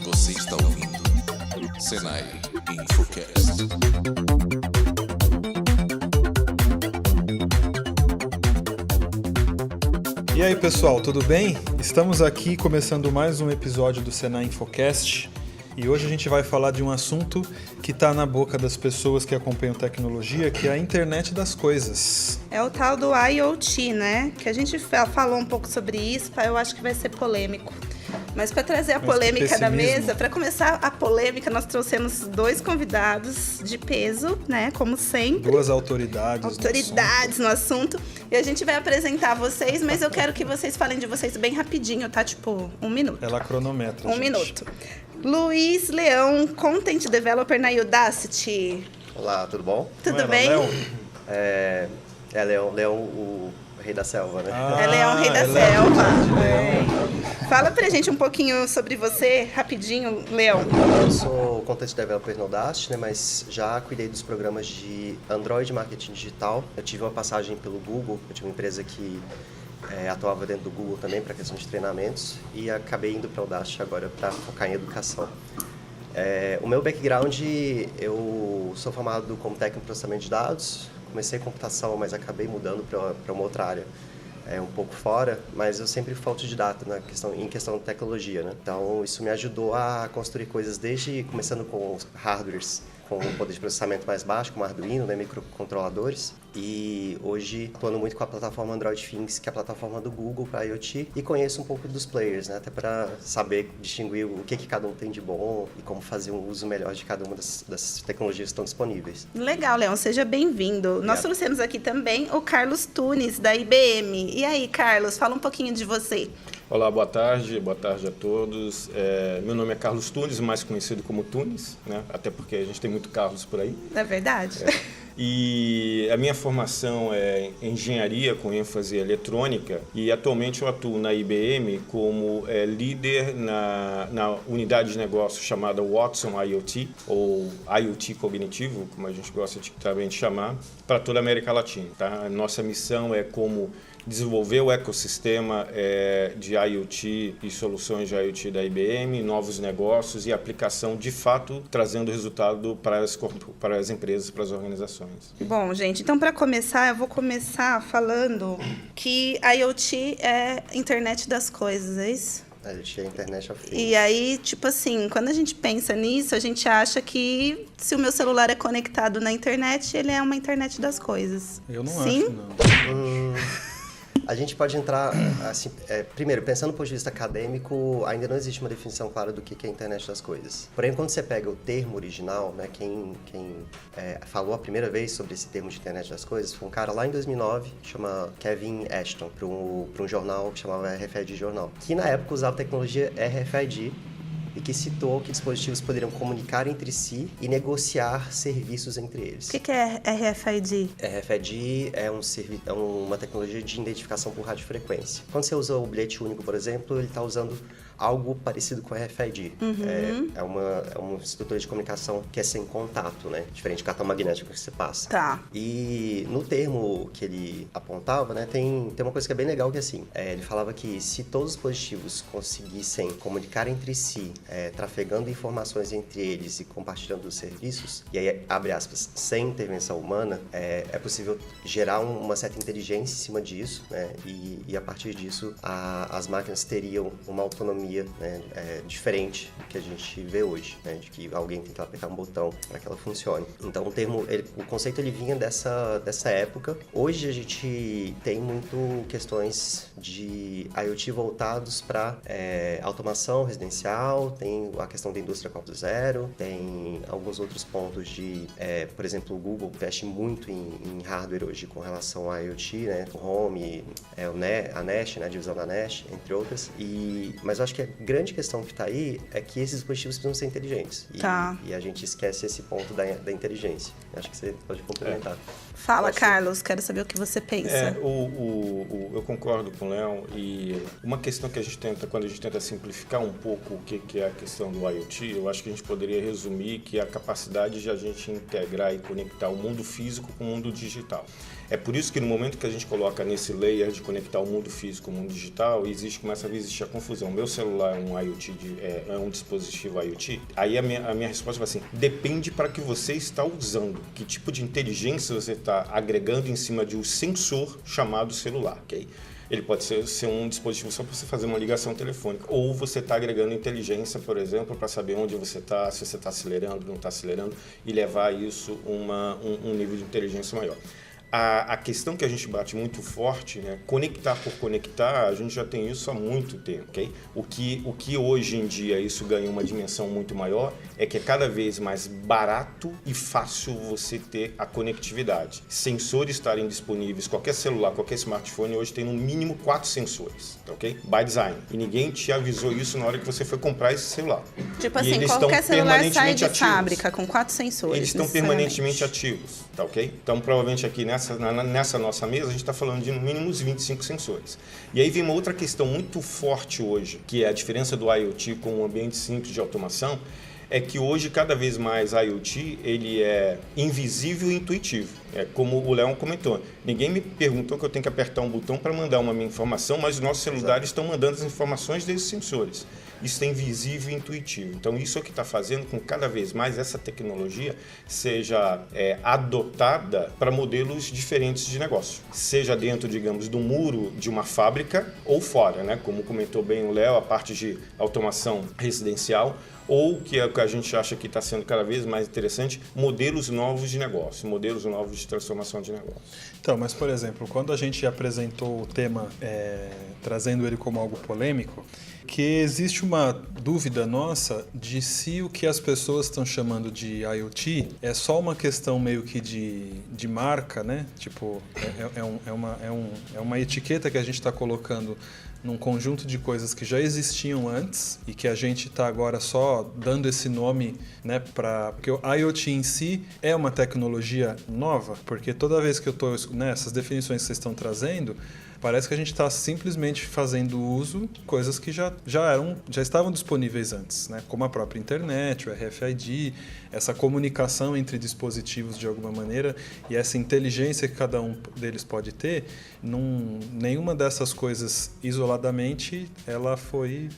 Você está ouvindo Senai Infocast. E aí pessoal, tudo bem? Estamos aqui começando mais um episódio do Senai Infocast e hoje a gente vai falar de um assunto que está na boca das pessoas que acompanham tecnologia, que é a internet das coisas. É o tal do IoT, né? Que a gente falou um pouco sobre isso, eu acho que vai ser polêmico. Mas para trazer a polêmica da mesa, para começar a polêmica, nós trouxemos dois convidados de peso, né? Como sempre. Duas autoridades no assunto. E a gente vai apresentar vocês, mas eu quero que vocês falem de vocês bem rapidinho, tá? Tipo, 1 minuto. Ela cronometra, Um minuto. Luiz Leão, Content Developer na Udacity. Olá, tudo bom? Tudo bem? Leão, o rei da selva, né? É Leão, rei da selva. Fala pra gente um pouquinho sobre você, rapidinho, Leão. Eu sou Content Developer no Udacity, né? Mas já cuidei dos programas de Android Marketing Digital. Eu tive uma passagem pelo Google, eu tinha uma empresa que atuava dentro do Google também para questão de treinamentos e acabei indo para o Udacity agora para focar em educação. O meu background, eu sou formado como técnico em processamento de dados, comecei computação, mas acabei mudando para uma outra área, um pouco fora, mas eu sempre fui autodidata em questão de tecnologia, né? Então isso me ajudou a construir coisas começando com hardwares com um poder de processamento mais baixo, como Arduino, né, microcontroladores. E hoje atuando muito com a plataforma Android Things, que é a plataforma do Google para IoT, e conheço um pouco dos players, né, até para saber distinguir o que cada um tem de bom e como fazer um uso melhor de cada uma das tecnologias que estão disponíveis. Legal, Leão, seja bem-vindo. Nós trouxemos aqui também o Carlos Tunes, da IBM. E aí, Carlos, fala um pouquinho de você. Olá, boa tarde a todos. Meu nome é Carlos Tunes, mais conhecido como Tunes, né? Até porque a gente tem muito Carlos por aí. É verdade. E a minha formação é engenharia com ênfase eletrônica e atualmente eu atuo na IBM como líder na unidade de negócio chamada Watson IoT, ou IoT cognitivo, como a gente gosta também de chamar, para toda a América Latina. Tá? A nossa missão é como desenvolver o ecossistema de IoT e soluções de IoT da IBM, novos negócios e aplicação, de fato, trazendo resultado para as empresas, para as organizações. Bom, gente, então para começar, eu vou começar falando que IoT é internet das coisas, é isso? IoT é Internet of Things. E aí, tipo assim, quando a gente pensa nisso, a gente acha que se o meu celular é conectado na internet, ele é uma internet das coisas. Eu não Sim? acho, não. A gente pode entrar, assim, primeiro, pensando do ponto de vista acadêmico, ainda não existe uma definição clara do que é a internet das coisas. Porém, quando você pega o termo original, né, quem falou a primeira vez sobre esse termo de internet das coisas foi um cara lá em 2009, chama Kevin Ashton, para um jornal que chamava RFID Jornal, que na época usava a tecnologia RFID, e que citou que dispositivos poderiam comunicar entre si e negociar serviços entre eles. O que é RFID? RFID é uma tecnologia de identificação por radiofrequência. Quando você usa o bilhete único, por exemplo, ele está usando algo parecido com RFID. Uhum. É uma estrutura de comunicação que é sem contato, né? Diferente de cartão magnético que você passa. Tá. E no termo que ele apontava, né, tem uma coisa que é bem legal que assim, ele falava que se todos os dispositivos conseguissem comunicar entre si, trafegando informações entre eles e compartilhando os serviços, e aí, abre aspas, sem intervenção humana, é possível gerar uma certa inteligência em cima disso, né? E a partir disso, as máquinas teriam uma autonomia, né, diferente do que a gente vê hoje, né, de que alguém tem que apertar um botão para que ela funcione. Então o conceito ele vinha dessa época. Hoje a gente tem muito questões de IoT voltados para automação residencial, tem a questão da indústria 4.0, tem alguns outros pontos por exemplo, o Google investe muito em hardware hoje com relação ao IoT, né, o Home, a Nest, né, a divisão da Nest, entre outras. Mas eu acho que a grande questão que está aí é que esses dispositivos precisam ser inteligentes. E a gente esquece esse ponto da inteligência. Acho que você pode complementar. Fala, Carlos, quero saber o que você pensa. Eu concordo com o Léo, e uma questão que quando a gente tenta simplificar um pouco o que é a questão do IoT, eu acho que a gente poderia resumir que é a capacidade de a gente integrar e conectar o mundo físico com o mundo digital. É por isso que no momento que a gente coloca nesse layer de conectar o mundo físico com o mundo digital, começa a existir a confusão. Meu celular é um IoT, é um dispositivo IoT? Aí a minha resposta vai assim, depende para que você está usando, que tipo de inteligência você está agregando em cima de um sensor chamado celular, ok? Ele pode ser um dispositivo só para você fazer uma ligação telefônica. Ou você está agregando inteligência, por exemplo, para saber onde você está, se você está acelerando, não está acelerando, e levar isso um nível de inteligência maior. A questão que a gente bate muito forte, né? Conectar por conectar, a gente já tem isso há muito tempo, ok? O que hoje em dia isso ganha uma dimensão muito maior é que é cada vez mais barato e fácil você ter a conectividade. Sensores estarem disponíveis, qualquer celular, qualquer smartphone hoje tem no mínimo 4 sensores, ok? By design. E ninguém te avisou isso na hora que você foi comprar esse celular. Tipo assim, qualquer celular sai de fábrica com 4 sensores. Eles estão permanentemente ativos, tá ok? Então, provavelmente aqui nessa nossa mesa, a gente está falando de no mínimo uns 25 sensores. E aí vem uma outra questão muito forte hoje, que é a diferença do IoT com um ambiente simples de automação, é que hoje, cada vez mais, IoT ele é invisível e intuitivo. É como o Léo comentou, ninguém me perguntou que eu tenho que apertar um botão para mandar uma minha informação, mas os nossos celulares estão mandando as informações desses sensores. Isso é invisível e intuitivo. Então, isso é o que está fazendo com que cada vez mais essa tecnologia seja adotada para modelos diferentes de negócio. Seja dentro, digamos, do muro de uma fábrica ou fora, né? Como comentou bem o Léo, a parte de automação residencial, ou que é o que a gente acha que está sendo cada vez mais interessante, modelos novos de negócio, modelos novos de transformação de negócio. Então, mas por exemplo, quando a gente apresentou o tema, trazendo ele como algo polêmico, que existe uma dúvida nossa de se o que as pessoas estão chamando de IoT é só uma questão meio que de marca, né? Tipo, é uma etiqueta que a gente está colocando num conjunto de coisas que já existiam antes e que a gente está agora só dando esse nome, né, porque o IoT em si é uma tecnologia nova, porque toda vez que eu estou, né, essas definições que vocês estão trazendo, parece que a gente está simplesmente fazendo uso de coisas que já estavam disponíveis antes, né? Como a própria internet, o RFID, essa comunicação entre dispositivos de alguma maneira e essa inteligência que cada um deles pode ter, nenhuma dessas coisas isoladamente ela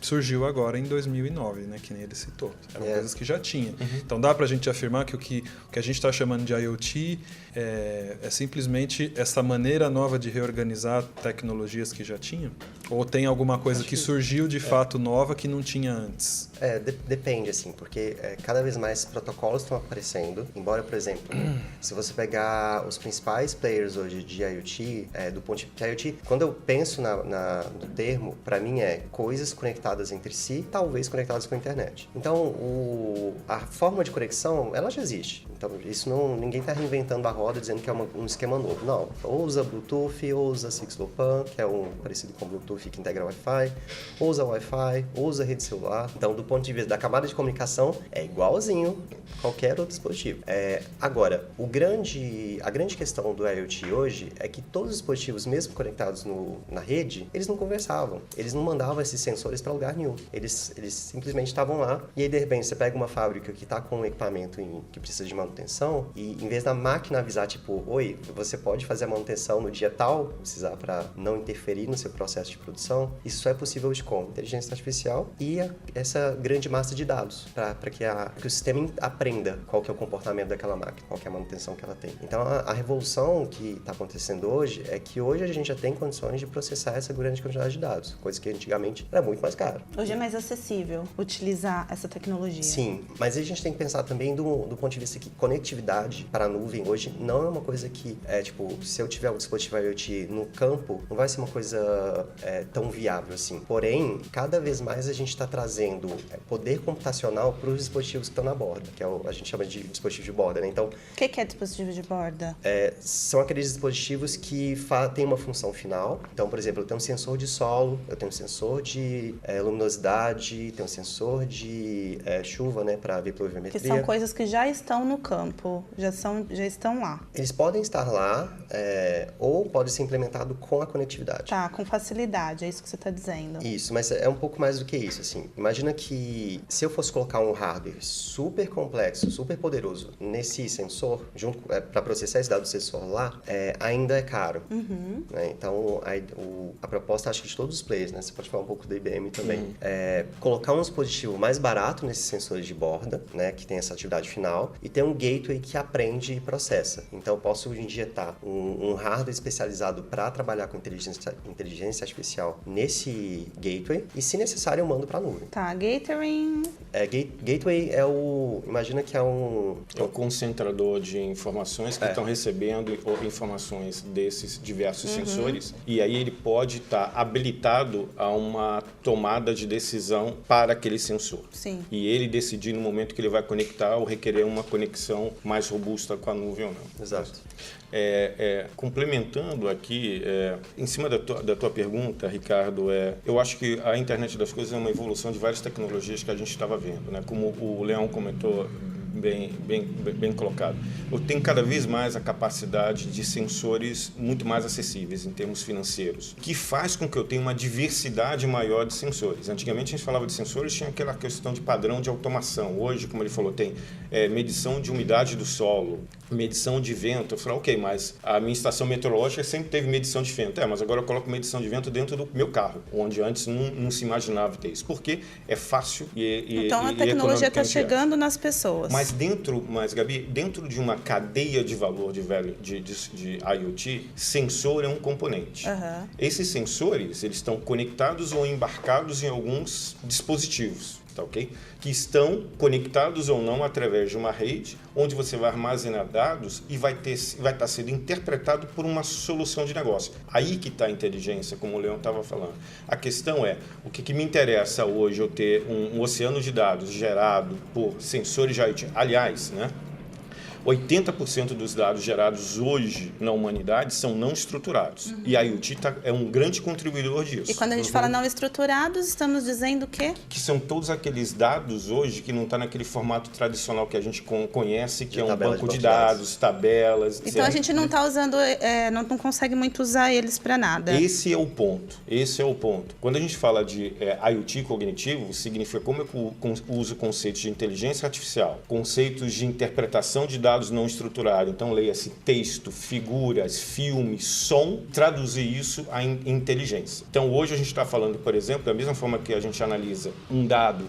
surgiu agora em 2009, né? Que nem ele citou. Eram coisas que já tinha. Então dá para a gente afirmar que o que a gente está chamando de IoT é simplesmente essa maneira nova de reorganizar tecnologias que já tinham? Ou tem alguma coisa que surgiu de fato nova que não tinha antes? Depende, assim, porque cada vez mais protocolos estão aparecendo. Embora, por exemplo, se você pegar os principais players hoje de IoT, do ponto de vista IoT, quando eu penso no termo, para mim é coisas conectadas entre si, talvez conectadas com a internet. Então, a forma de conexão, ela já existe. Então, isso ninguém está reinventando a roda dizendo que é um esquema novo. Não, ou usa Bluetooth, ou usa 6LoWPAN, que é parecido com Bluetooth que integra Wi-Fi, ou usa Wi-Fi, ou usa rede celular. Então, do ponto de vista da camada de comunicação, é igualzinho qualquer outro dispositivo. Agora, a grande questão do IoT hoje é que todos os dispositivos, mesmo conectados na rede, eles não conversavam. Eles não mandavam esses sensores para lugar nenhum. Eles simplesmente estavam lá. E aí, de repente, você pega uma fábrica que está com um equipamento que precisa de manutenção e, em vez da máquina avisar, tipo, oi, você pode fazer a manutenção no dia tal, precisar para não interferir no seu processo de produção, isso só é possível hoje com inteligência artificial e essa grande massa de dados, para que o sistema aprenda qual que é o comportamento daquela máquina, qual que é a manutenção que ela tem. Então, a revolução que está acontecendo hoje é que hoje a gente já tem condições de processar essa grande quantidade de dados, coisa que antigamente era muito mais caro. Hoje é mais acessível utilizar essa tecnologia. Sim, mas a gente tem que pensar também do ponto de vista que conectividade para a nuvem hoje não é uma coisa que, se eu tiver um dispositivo IoT no campo, não vai ser uma coisa tão viável assim. Porém, cada vez mais a gente está trazendo poder computacional para os dispositivos que estão na borda, que a gente chama de dispositivo de borda, né? Então, o que é dispositivo de borda? São aqueles dispositivos que têm uma função final. Então, por exemplo, eu tenho um sensor de solo, eu tenho um sensor de luminosidade, tenho um sensor de chuva, né, para ver pluviometria. Que são coisas que já estão no campo, já estão lá. Eles podem estar lá ou pode ser implementado com a conectividade. Tá, com facilidade. velocidade, é isso que você está dizendo. Isso, mas é um pouco mais do que isso, assim. Imagina que se eu fosse colocar um hardware super complexo, super poderoso nesse sensor, junto para processar esse dado do sensor lá, ainda é caro. Né? Então, a proposta, acho que de todos os players, né? Você pode falar um pouco da IBM também, colocar um dispositivo mais barato nesses sensores de borda, né? Que tem essa atividade final, e ter um gateway que aprende e processa. Então, eu posso injetar um hardware especializado para trabalhar com inteligência artificial nesse gateway, e se necessário, eu mando para a nuvem. Tá, gateway... Gateway imagina que é um concentrador de informações que estão recebendo informações desses diversos sensores, e aí ele pode estar habilitado a uma tomada de decisão para aquele sensor. Sim. E ele decidir no momento que ele vai conectar ou requerer uma conexão mais robusta com a nuvem ou não. Exato. Complementando aqui, em cima da tua pergunta, Ricardo, eu acho que a internet das coisas é uma evolução de várias tecnologias que a gente estava vendo, né? Como o Leão comentou, bem colocado. Eu tenho cada vez mais a capacidade de sensores muito mais acessíveis em termos financeiros, que faz com que eu tenha uma diversidade maior de sensores. Antigamente a gente falava de sensores, tinha aquela questão de padrão de automação. Hoje, como ele falou, tem medição de umidade do solo, medição de vento. Eu falei, ok, mas a minha estação meteorológica sempre teve medição de vento. Mas agora eu coloco medição de vento dentro do meu carro, onde antes não se imaginava ter isso. Porque é fácil então a tecnologia está chegando nas pessoas. Mas, Gabi, dentro de uma cadeia de valor de IoT, sensor é um componente. Esses sensores, eles estão conectados ou embarcados em alguns dispositivos, tá ok? Que estão conectados ou não através de uma rede, onde você vai armazenar dados e vai estar sendo interpretado por uma solução de negócio. Aí que está a inteligência, como o Leão estava falando. A questão é, o que me interessa hoje eu ter um oceano de dados gerado por sensores de IoT. Aliás, né? 80% dos dados gerados hoje na humanidade são não estruturados. E a IoT é um grande contribuidor disso. E quando a gente fala não estruturados, estamos dizendo o quê? Que são todos aqueles dados hoje que não está naquele formato tradicional que a gente conhece, que é um banco de dados, tabelas... Então a gente não está usando, não consegue muito usar eles para nada. Esse é o ponto. Quando a gente fala de IoT cognitivo, significa como eu uso conceitos de inteligência artificial, conceitos de interpretação de dados não estruturados, então leia-se texto, figuras, filme, som, traduzir isso em inteligência. Então hoje a gente está falando, por exemplo, da mesma forma que a gente analisa um dado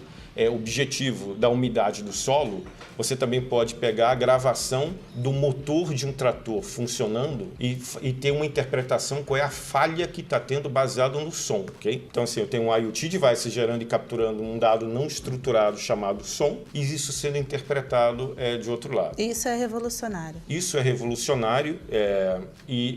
objetivo da umidade do solo, você também pode pegar a gravação do motor de um trator funcionando e ter uma interpretação qual é a falha que está tendo baseado no som, ok? Então assim, eu tenho um IoT device gerando e capturando um dado não estruturado chamado som e isso sendo interpretado de outro lado. Isso é revolucionário. Isso é revolucionário,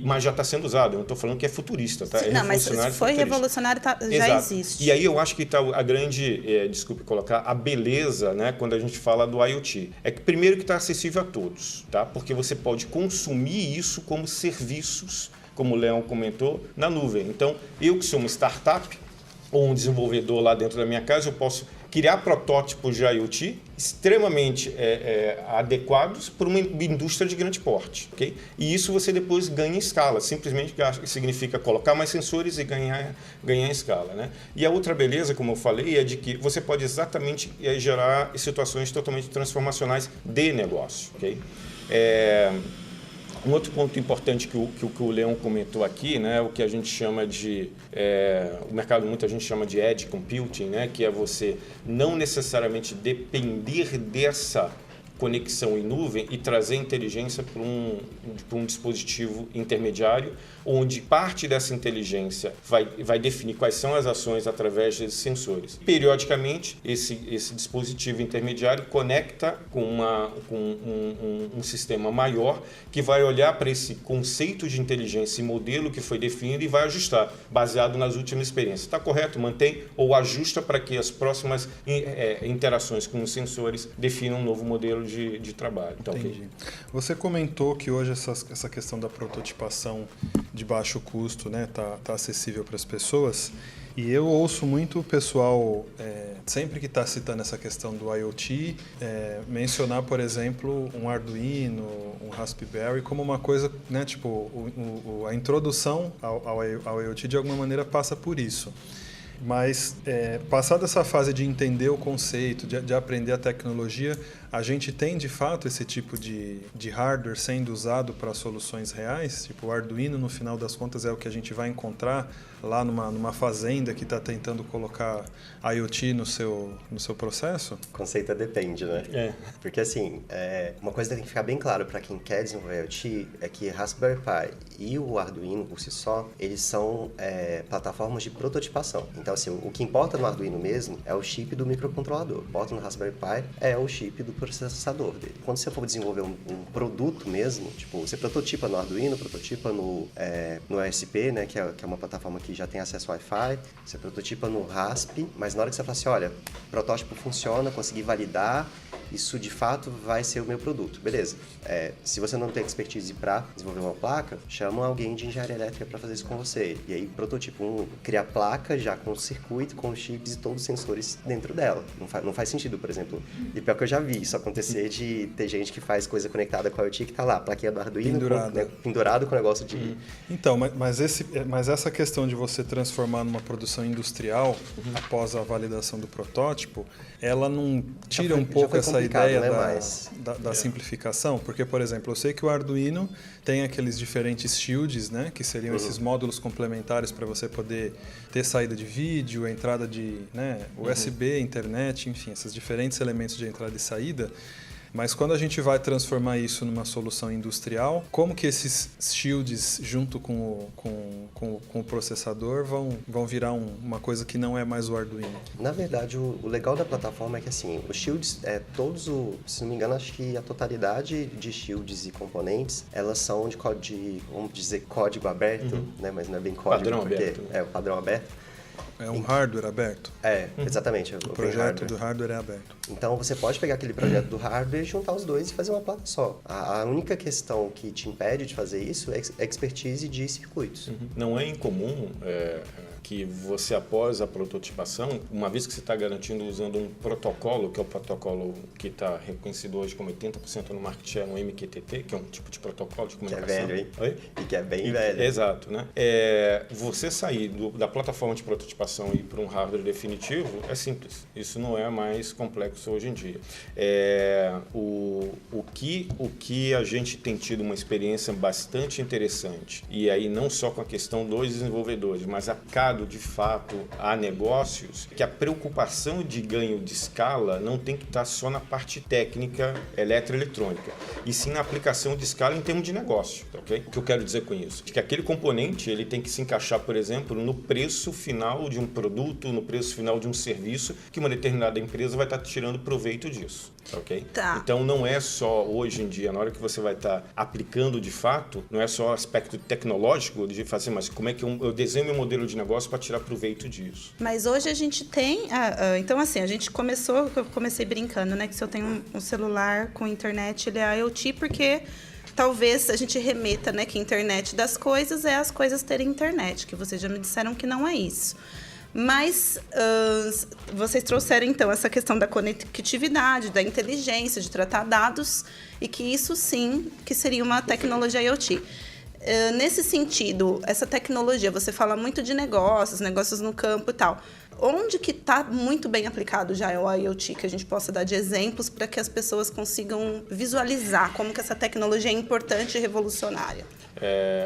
mas já está sendo usado. Eu não estou falando que é futurista, tá? Sim, não, mas foi revolucionário, já existe. E aí eu acho que está a grande, desculpe colocar, a beleza, né, quando a gente fala do IoT. É que primeiro que está acessível a todos, tá? Porque você pode consumir isso como serviços, como o Leão comentou, na nuvem. Então, eu que sou uma startup ou um desenvolvedor lá dentro da minha casa, eu posso criar protótipos de IoT extremamente adequados para uma indústria de grande porte, ok? E isso você depois ganha em escala, simplesmente significa colocar mais sensores e ganhar em escala, né? E a outra beleza, como eu falei, é de que você pode exatamente gerar situações totalmente transformacionais de negócio, ok? Um outro ponto importante que o Leão comentou aqui, né, o que a gente chama de... o mercado muita gente chama de edge computing, né, que é você não necessariamente depender dessa conexão em nuvem e trazer inteligência para um dispositivo intermediário, onde parte dessa inteligência vai definir quais são as ações através desses sensores. Periodicamente, esse dispositivo intermediário conecta com um sistema maior que vai olhar para esse conceito de inteligência e modelo que foi definido e vai ajustar, baseado nas últimas experiências. Está correto? Mantém ou ajusta para que as próximas interações com os sensores definam um novo modelo de trabalho. Então, entendi. Você comentou que hoje essa questão da prototipação de baixo custo, né, tá acessível para as pessoas. E eu ouço muito o pessoal, sempre que está citando essa questão do IoT, mencionar, por exemplo, um Arduino, um Raspberry, como uma coisa, né, tipo, a introdução ao IoT de alguma maneira passa por isso. Mas, passada essa fase de entender o conceito, de aprender a tecnologia, a gente tem, de fato, esse tipo de hardware sendo usado para soluções reais? Tipo, o Arduino, no final das contas, é o que a gente vai encontrar lá numa fazenda que está tentando colocar IoT no seu processo? O conceito depende, né? Porque, assim, uma coisa que tem que ficar bem claro para quem quer desenvolver IoT é que Raspberry Pi e o Arduino, por si só, eles são plataformas de prototipação. Então, assim, o que importa no Arduino mesmo é o chip do microcontrolador. O que importa no Raspberry Pi é o chip do processador dele. Quando você for desenvolver um produto mesmo, tipo, você prototipa no Arduino, prototipa no ESP, né, que é uma plataforma que já tem acesso ao Wi-Fi, você prototipa no RASP, mas na hora que você fala assim, olha, o protótipo funciona, consegui validar, isso de fato vai ser o meu produto. Beleza. Se você não tem expertise para desenvolver uma placa, chama alguém de engenharia elétrica para fazer isso com você. E aí, prototipo cria a placa já com o circuito, com os chips e todos os sensores dentro dela. Não faz sentido, por exemplo. E pior que eu já vi isso acontecer de ter gente que faz coisa conectada com a IoT que tá lá, a plaquinha do Arduino pendurado com o negócio de... Então, mas essa questão de você transformar numa produção industrial após a validação do protótipo, ela não tira um pouco essa ideia, né, da simplificação? Porque, por exemplo, eu sei que o Arduino tem aqueles diferentes shields, né, que seriam esses módulos complementares para você poder ter saída de vídeo, entrada de USB, internet, enfim, esses diferentes elementos de entrada e saída. Mas quando a gente vai transformar isso numa solução industrial, como que esses shields, junto com o processador, vão virar uma coisa que não é mais o Arduino? Na verdade, o legal da plataforma é que, assim, os shields, se não me engano, acho que a totalidade de shields e componentes, elas são vamos dizer, código aberto, né? Mas não é bem código, padrão porque aberto, né? é o padrão aberto. É um hardware aberto? Exatamente. O projeto do hardware é aberto. Então, você pode pegar aquele projeto do hardware, juntar os dois e fazer uma placa só. A única questão que te impede de fazer isso é expertise de circuitos. Não é incomum que você, após a prototipação, uma vez que você está garantindo usando um protocolo, que é o protocolo que está reconhecido hoje como 80% no market share, um MQTT, que é um tipo de protocolo de comunicação. Que é velho, hein? Oi? E que é bem velho. Exato, né? Você sair da plataforma de prototipação e ir para um hardware definitivo é simples. Isso não é mais complexo hoje em dia. O que a gente tem tido uma experiência bastante interessante, e aí não só com a questão dos desenvolvedores, mas aplicado de fato a negócios, que a preocupação de ganho de escala não tem que estar só na parte técnica eletroeletrônica, e sim na aplicação de escala em termos de negócio, ok? O que eu quero dizer com isso? Que aquele componente ele tem que se encaixar, por exemplo, no preço final de um produto, no preço final de um serviço, que uma determinada empresa vai estar tirando proveito disso, ok? Tá. Então não é só hoje em dia, na hora que você vai estar aplicando de fato, não é só o aspecto tecnológico de fazer, mas como é que eu desenho meu modelo de negócio para tirar proveito disso. Mas hoje a gente tem... então, assim, eu comecei brincando, né? Que se eu tenho um celular com internet, ele é IoT, porque talvez a gente remeta, né? Que internet das coisas é as coisas terem internet, que vocês já me disseram que não é isso. Mas vocês trouxeram, então, essa questão da conectividade, da inteligência, de tratar dados, e que isso, sim, que seria uma tecnologia IoT. Nesse sentido, essa tecnologia, você fala muito de negócios no campo e tal. Onde que está muito bem aplicado já o IoT, que a gente possa dar de exemplos para que as pessoas consigam visualizar como que essa tecnologia é importante e revolucionária?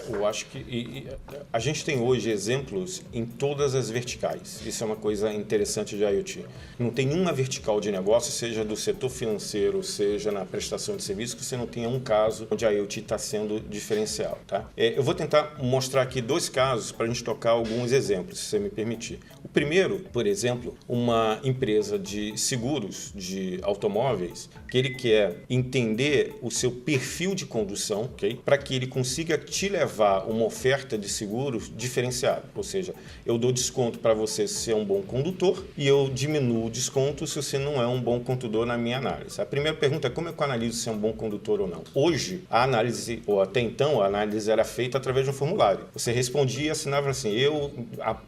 Eu acho que a gente tem hoje exemplos em todas as verticais. Isso é uma coisa interessante de IoT. Não tem nenhuma vertical de negócio, seja do setor financeiro, seja na prestação de serviço, que você não tenha um caso onde a IoT está sendo diferencial. Tá? Eu vou tentar mostrar aqui 2 casos para a gente tocar alguns exemplos, se você me permitir. O primeiro, por exemplo, uma empresa de seguros de automóveis, que ele quer entender o seu perfil de condução, okay? Para que ele consiga te levar uma oferta de seguros diferenciada. Ou seja, eu dou desconto para você se é um bom condutor e eu diminuo o desconto se você não é um bom condutor na minha análise. A primeira pergunta é como é que eu analiso se é um bom condutor ou não. Hoje, a análise, ou até então, a análise era feita através de um formulário. Você respondia e assinava assim, eu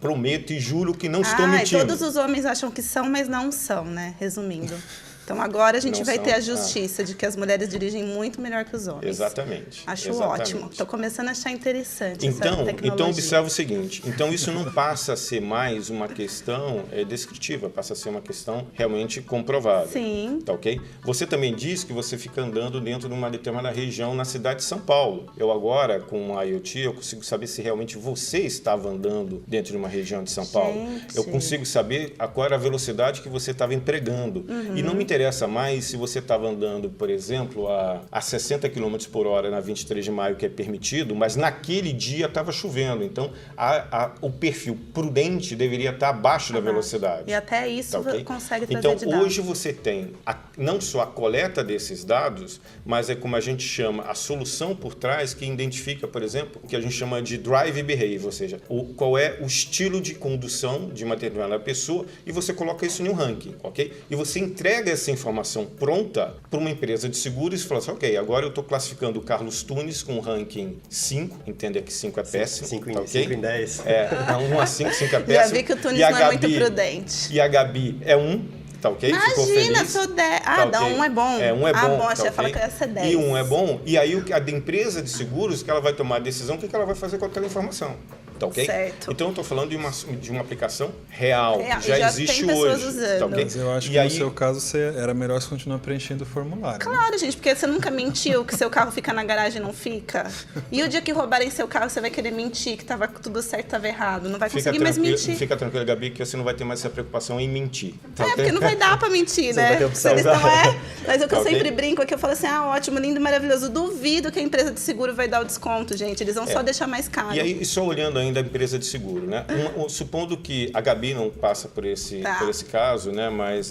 prometo e juro que não estou mentindo. Todos os homens acham que são, mas não são, né? Resumindo. Então agora a gente vai ter a justiça de que as mulheres dirigem muito melhor que os homens. Exatamente. Acho ótimo. Estou começando a achar interessante essa tecnologia. Então observa o seguinte, então isso não passa a ser mais uma questão descritiva, passa a ser uma questão realmente comprovada. Sim. Tá ok? Você também diz que você fica andando dentro de uma determinada região na cidade de São Paulo. Eu agora, com a IoT, eu consigo saber se realmente você estava andando dentro de uma região de São Paulo. Eu consigo saber qual era a velocidade que você estava empregando. E não me interessa mais se você estava andando, por exemplo, a 60 km por hora na 23 de maio, que é permitido, mas naquele dia estava chovendo. Então, o perfil prudente deveria estar abaixo da velocidade. E até isso tá, okay? Consegue trazer então, de dados. hoje você tem não só a coleta desses dados, mas é como a gente chama a solução por trás que identifica, por exemplo, o que a gente chama de drive behavior, ou seja, qual é o estilo de condução de uma determinada pessoa e você coloca isso em um ranking, ok? E você entrega essa informação pronta para uma empresa de seguros e fala assim, ok, agora eu estou classificando o Carlos Tunes com ranking 5, entenda que 5 é péssimo. 5 okay? em 10. 1 a 5, 5 é péssimo. Já vi que o Tunes não é muito prudente. E a Gabi é 1. Tá ok? Imagina, sou 10. Tá okay? 1 é bom. 1 é bom. Bom, tá achei que okay? fala que ia ser 10. E 1 é bom. E aí a empresa de seguros que ela vai tomar a decisão, o que ela vai fazer com aquela informação. Tá ok? Certo. Então eu estou falando de uma aplicação real. Já existe tem pessoas hoje. Usando. Tá okay? Mas eu acho que no seu caso era melhor você continuar preenchendo o formulário. Claro, né? gente, porque você nunca mentiu que seu carro fica na garagem e não fica. E o dia que roubarem seu carro, você vai querer mentir que estava tudo certo, estava errado. Não vai conseguir mais mentir. Fica tranquilo, Gabi, que você não vai ter mais essa preocupação em mentir. Tá okay? Porque não vai dar pra mentir, né? Vai ter opção. Eles não Mas o que eu sempre brinco é que eu falo assim, ótimo, lindo, maravilhoso. Duvido que a empresa de seguro vai dar o desconto, gente. Eles vão só deixar mais caro. E aí, só olhando ainda a empresa de seguro, né? Supondo que a Gabi não passa por esse caso, né? Mas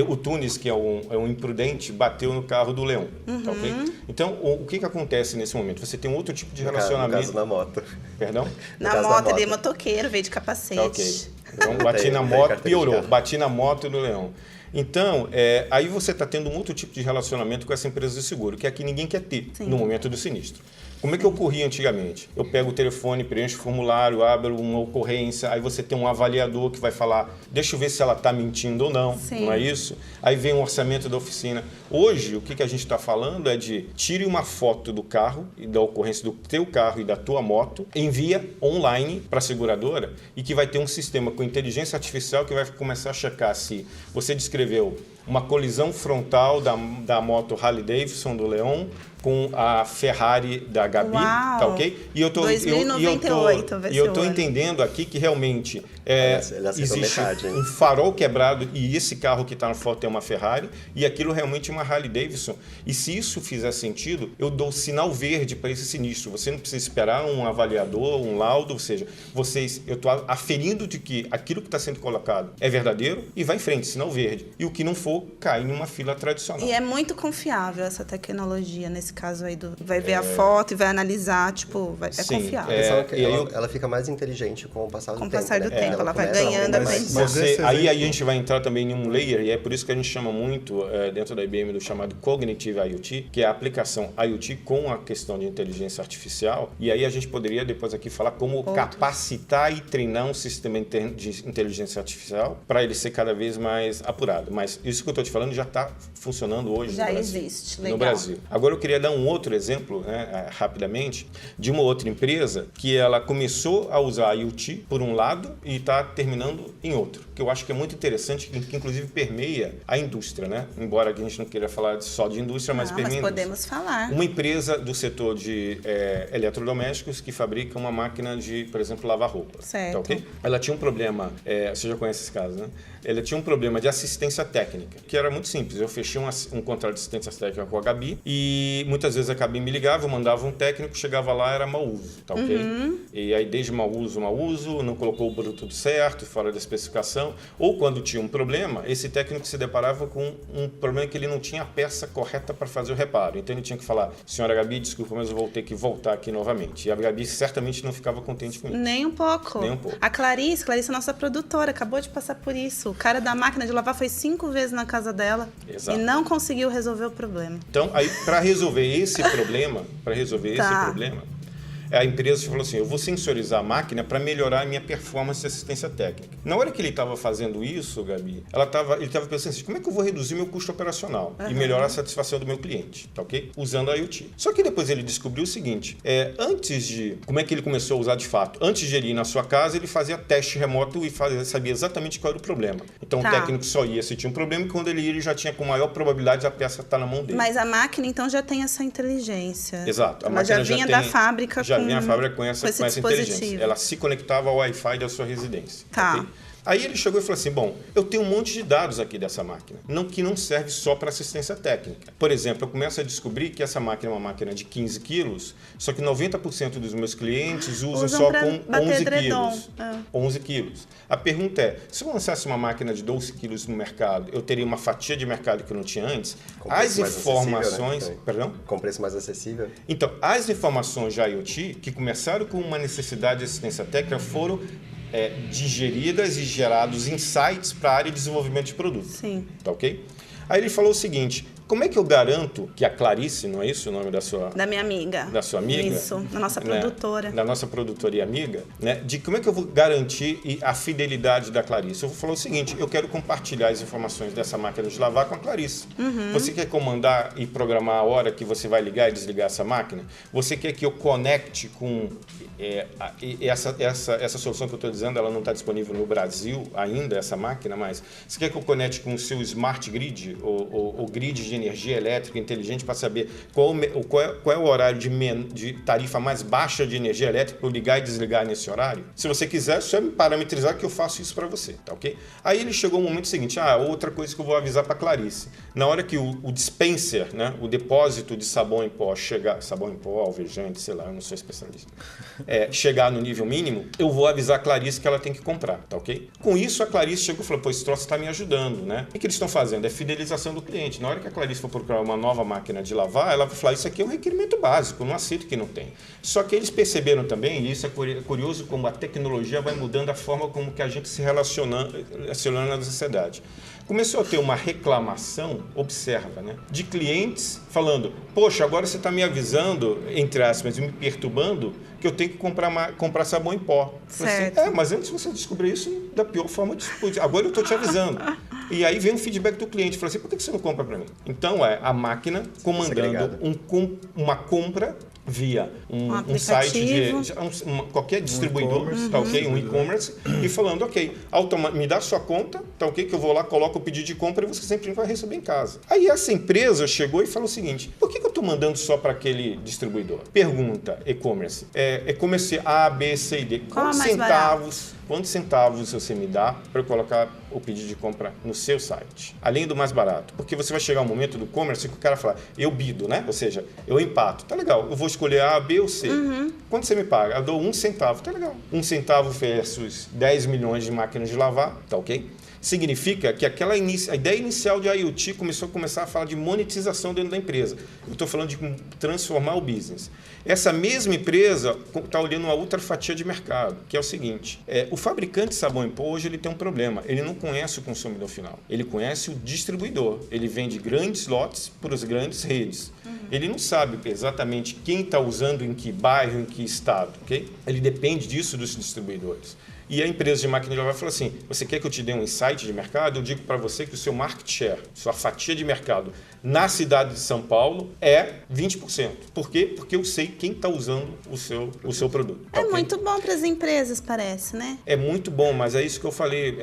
o Tunes, que é um imprudente, bateu no carro do Leão. Tá okay? Então, o que acontece nesse momento? Você tem um outro tipo de relacionamento. No caso, na moto. Perdão? Na moto, ele é motoqueiro, veio de capacete. Tá, ok. Então, bati na moto, piorou. Bati na moto do Leão. Então, aí você está tendo um outro tipo de relacionamento com essa empresa de seguro, que é que ninguém quer ter no momento do sinistro. Como é que ocorria antigamente? Eu pego o telefone, preencho o formulário, abro uma ocorrência, aí você tem um avaliador que vai falar, deixa eu ver se ela está mentindo ou não, não é isso? Aí vem um orçamento da oficina. Hoje, o que a gente está falando é de tire uma foto do carro e da ocorrência do teu carro e da tua moto, envia online para a seguradora e que vai ter um sistema com inteligência artificial que vai começar a checar se você descreveu uma colisão frontal da moto Harley Davidson do Leon com a Ferrari da Gabi, tá ok? E eu tô 2098 vai ser eu tô entendendo aqui que realmente existe um farol quebrado e esse carro que está na foto é uma Ferrari e aquilo realmente é uma Harley Davidson. E se isso fizer sentido, eu dou sinal verde para esse sinistro. Você não precisa esperar um avaliador, um laudo, ou seja, eu estou aferindo de que aquilo que está sendo colocado é verdadeiro e vai em frente, sinal verde. E o que não for, cai em uma fila tradicional. E é muito confiável essa tecnologia nesse caso aí vai ver a foto e vai analisar, tipo, confiável. Ela fica mais inteligente com o passar do tempo. Com o passar do tempo, ela vai ganhando a Aí a gente vai entrar também em um layer, e é por isso que a gente chama muito, dentro da IBM, do chamado Cognitive IoT, que é a aplicação IoT com a questão de inteligência artificial. E aí a gente poderia depois aqui falar como capacitar e treinar um sistema de inteligência artificial para ele ser cada vez mais apurado. Mas isso que eu estou te falando já está funcionando hoje já existe, legal. No Brasil. Agora eu queria dar um outro exemplo, né, rapidamente, de uma outra empresa que ela começou a usar a IoT por um lado e está terminando em outro, que eu acho que é muito interessante, que inclusive permeia a indústria, né? Embora a gente não queira falar só de indústria, mas permeia. Mas podemos falar. Uma empresa do setor de eletrodomésticos que fabrica uma máquina de, por exemplo, lavar roupa. Certo. Tá, okay? Ela tinha um problema, você já conhece esse caso, né? Ela tinha um problema de assistência técnica, que era muito simples. Eu fechei um contrato de assistência técnica com a Gabi e Muitas vezes a cabine me ligava, eu mandava um técnico, chegava lá, era mau uso, tá ok? E aí desde mau uso, não colocou o produto tudo certo, fora da especificação, ou quando tinha um problema, esse técnico se deparava com um problema que ele não tinha a peça correta para fazer o reparo. Então ele tinha que falar, senhora Gabi, desculpa, mas eu vou ter que voltar aqui novamente. E a Gabi certamente não ficava contente com isso. Nem um pouco. Nem um pouco. A Clarice é nossa produtora, acabou de passar por isso. O cara da máquina de lavar foi 5 vezes na casa dela. Exato. E não conseguiu resolver o problema. Então, aí, para resolver esse problema, a empresa falou assim, eu vou sensorizar a máquina para melhorar a minha performance de assistência técnica. Na hora que ele estava fazendo isso, Gabi, ele estava pensando assim, como é que eu vou reduzir meu custo operacional e melhorar a satisfação do meu cliente, tá ok? Usando a IoT. Só que depois ele descobriu o seguinte, como é que ele começou a usar de fato? Antes de ele ir na sua casa, ele fazia teste remoto e sabia exatamente qual era o problema. Então o técnico só ia se tinha um problema e quando ele ia, ele já tinha com maior probabilidade a peça estar na mão dele. Mas a máquina, então, já tem essa inteligência. Exato. Ela já vinha da fábrica vinha a fábrica com essa inteligência. Ela se conectava ao Wi-Fi da sua residência. Tá. Okay? Aí ele chegou e falou assim, bom, eu tenho um monte de dados aqui dessa máquina, que não serve só para assistência técnica. Por exemplo, eu começo a descobrir que essa máquina é uma máquina de 15 quilos, só que 90% dos meus clientes usam só com 11 quilos. 11 quilos. A pergunta é, se eu lançasse uma máquina de 12 quilos no mercado, eu teria uma fatia de mercado que eu não tinha antes? As informações... Né? Perdão? Com preço mais acessível. Então, as informações de IoT, que começaram com uma necessidade de assistência técnica, foram digeridas e gerados insights para a área de desenvolvimento de produto. Sim. Tá ok? Aí ele falou o seguinte, como é que eu garanto que a Clarice, não é isso o nome da sua... Da minha amiga. Da sua amiga? Isso, da nossa produtora. Da nossa produtora e amiga, né? De como é que eu vou garantir a fidelidade da Clarice? Eu vou falar o seguinte, eu quero compartilhar as informações dessa máquina de lavar com a Clarice. Você quer comandar e programar a hora que você vai ligar e desligar essa máquina? Você quer que eu conecte com... essa solução que eu estou dizendo, ela não está disponível no Brasil ainda, essa máquina, mas você quer que eu conecte com o seu smart grid, ou grid de energia elétrica inteligente para saber qual é o horário de tarifa mais baixa de energia elétrica para eu ligar e desligar nesse horário? Se você quiser, só me parametrizar que eu faço isso para você, tá ok? Aí ele chegou o momento seguinte, outra coisa que eu vou avisar para Clarice, na hora que o dispenser, né, o depósito de sabão em pó chegar, sabão em pó, alvejante, sei lá, eu não sou especialista, chegar no nível mínimo, eu vou avisar a Clarice que ela tem que comprar, tá ok? Com isso, a Clarice chegou e falou, pô, esse troço está me ajudando, né? O que eles estão fazendo? É fidelização do cliente. Na hora que a Clarice for procurar uma nova máquina de lavar, ela vai falar, isso aqui é um requerimento básico, eu não aceito que não tem. Só que eles perceberam também, e isso é curioso, como a tecnologia vai mudando a forma como que a gente se relaciona na sociedade. Começou a ter uma reclamação, observa, né, de clientes falando, poxa, agora você está me avisando, entre aspas, me perturbando, que eu tenho que comprar sabão em pó. Certo. Assim, mas antes você descobriu isso da pior forma de agora eu estou te avisando. E aí vem um feedback do cliente, fala assim, por que você não compra para mim? Então a máquina comandando uma compra via um site de qualquer distribuidor, tá ok? Um e-commerce, e falando, ok, me dá sua conta, tá ok? Que eu vou lá, coloco o pedido de compra e você sempre vai receber em casa. Aí essa empresa chegou e falou o seguinte, por que eu estou mandando só para aquele distribuidor? Pergunta, e-commerce. E-commerce A, B, C e D. Quantos centavos você me dá para eu colocar o pedido de compra no seu site? Além do mais barato. Porque você vai chegar um momento do commerce que o cara fala, eu bido, né? Ou seja, eu empato. Tá legal, eu vou escolher A, B ou C. Quanto você me paga? Eu dou 1 centavo. Tá legal. 1 centavo versus 10 milhões de máquinas de lavar. Tá ok? Significa que a ideia inicial de IoT começar a falar de monetização dentro da empresa. Eu estou falando de transformar o business. Essa mesma empresa está olhando uma outra fatia de mercado, que é o seguinte, o fabricante de sabão em pó hoje ele tem um problema, ele não conhece o consumidor final, ele conhece o distribuidor, ele vende grandes lotes para as grandes redes. Ele não sabe exatamente quem está usando em que bairro, em que estado, ok? Ele depende disso dos distribuidores. E a empresa de máquina de lavar falou assim, você quer que eu te dê um insight de mercado? Eu digo para você que o seu market share, sua fatia de mercado na cidade de São Paulo é 20%. Por quê? Porque eu sei quem está usando o seu produto. É okay? Muito bom para as empresas, parece, né? É muito bom, mas é isso que eu falei.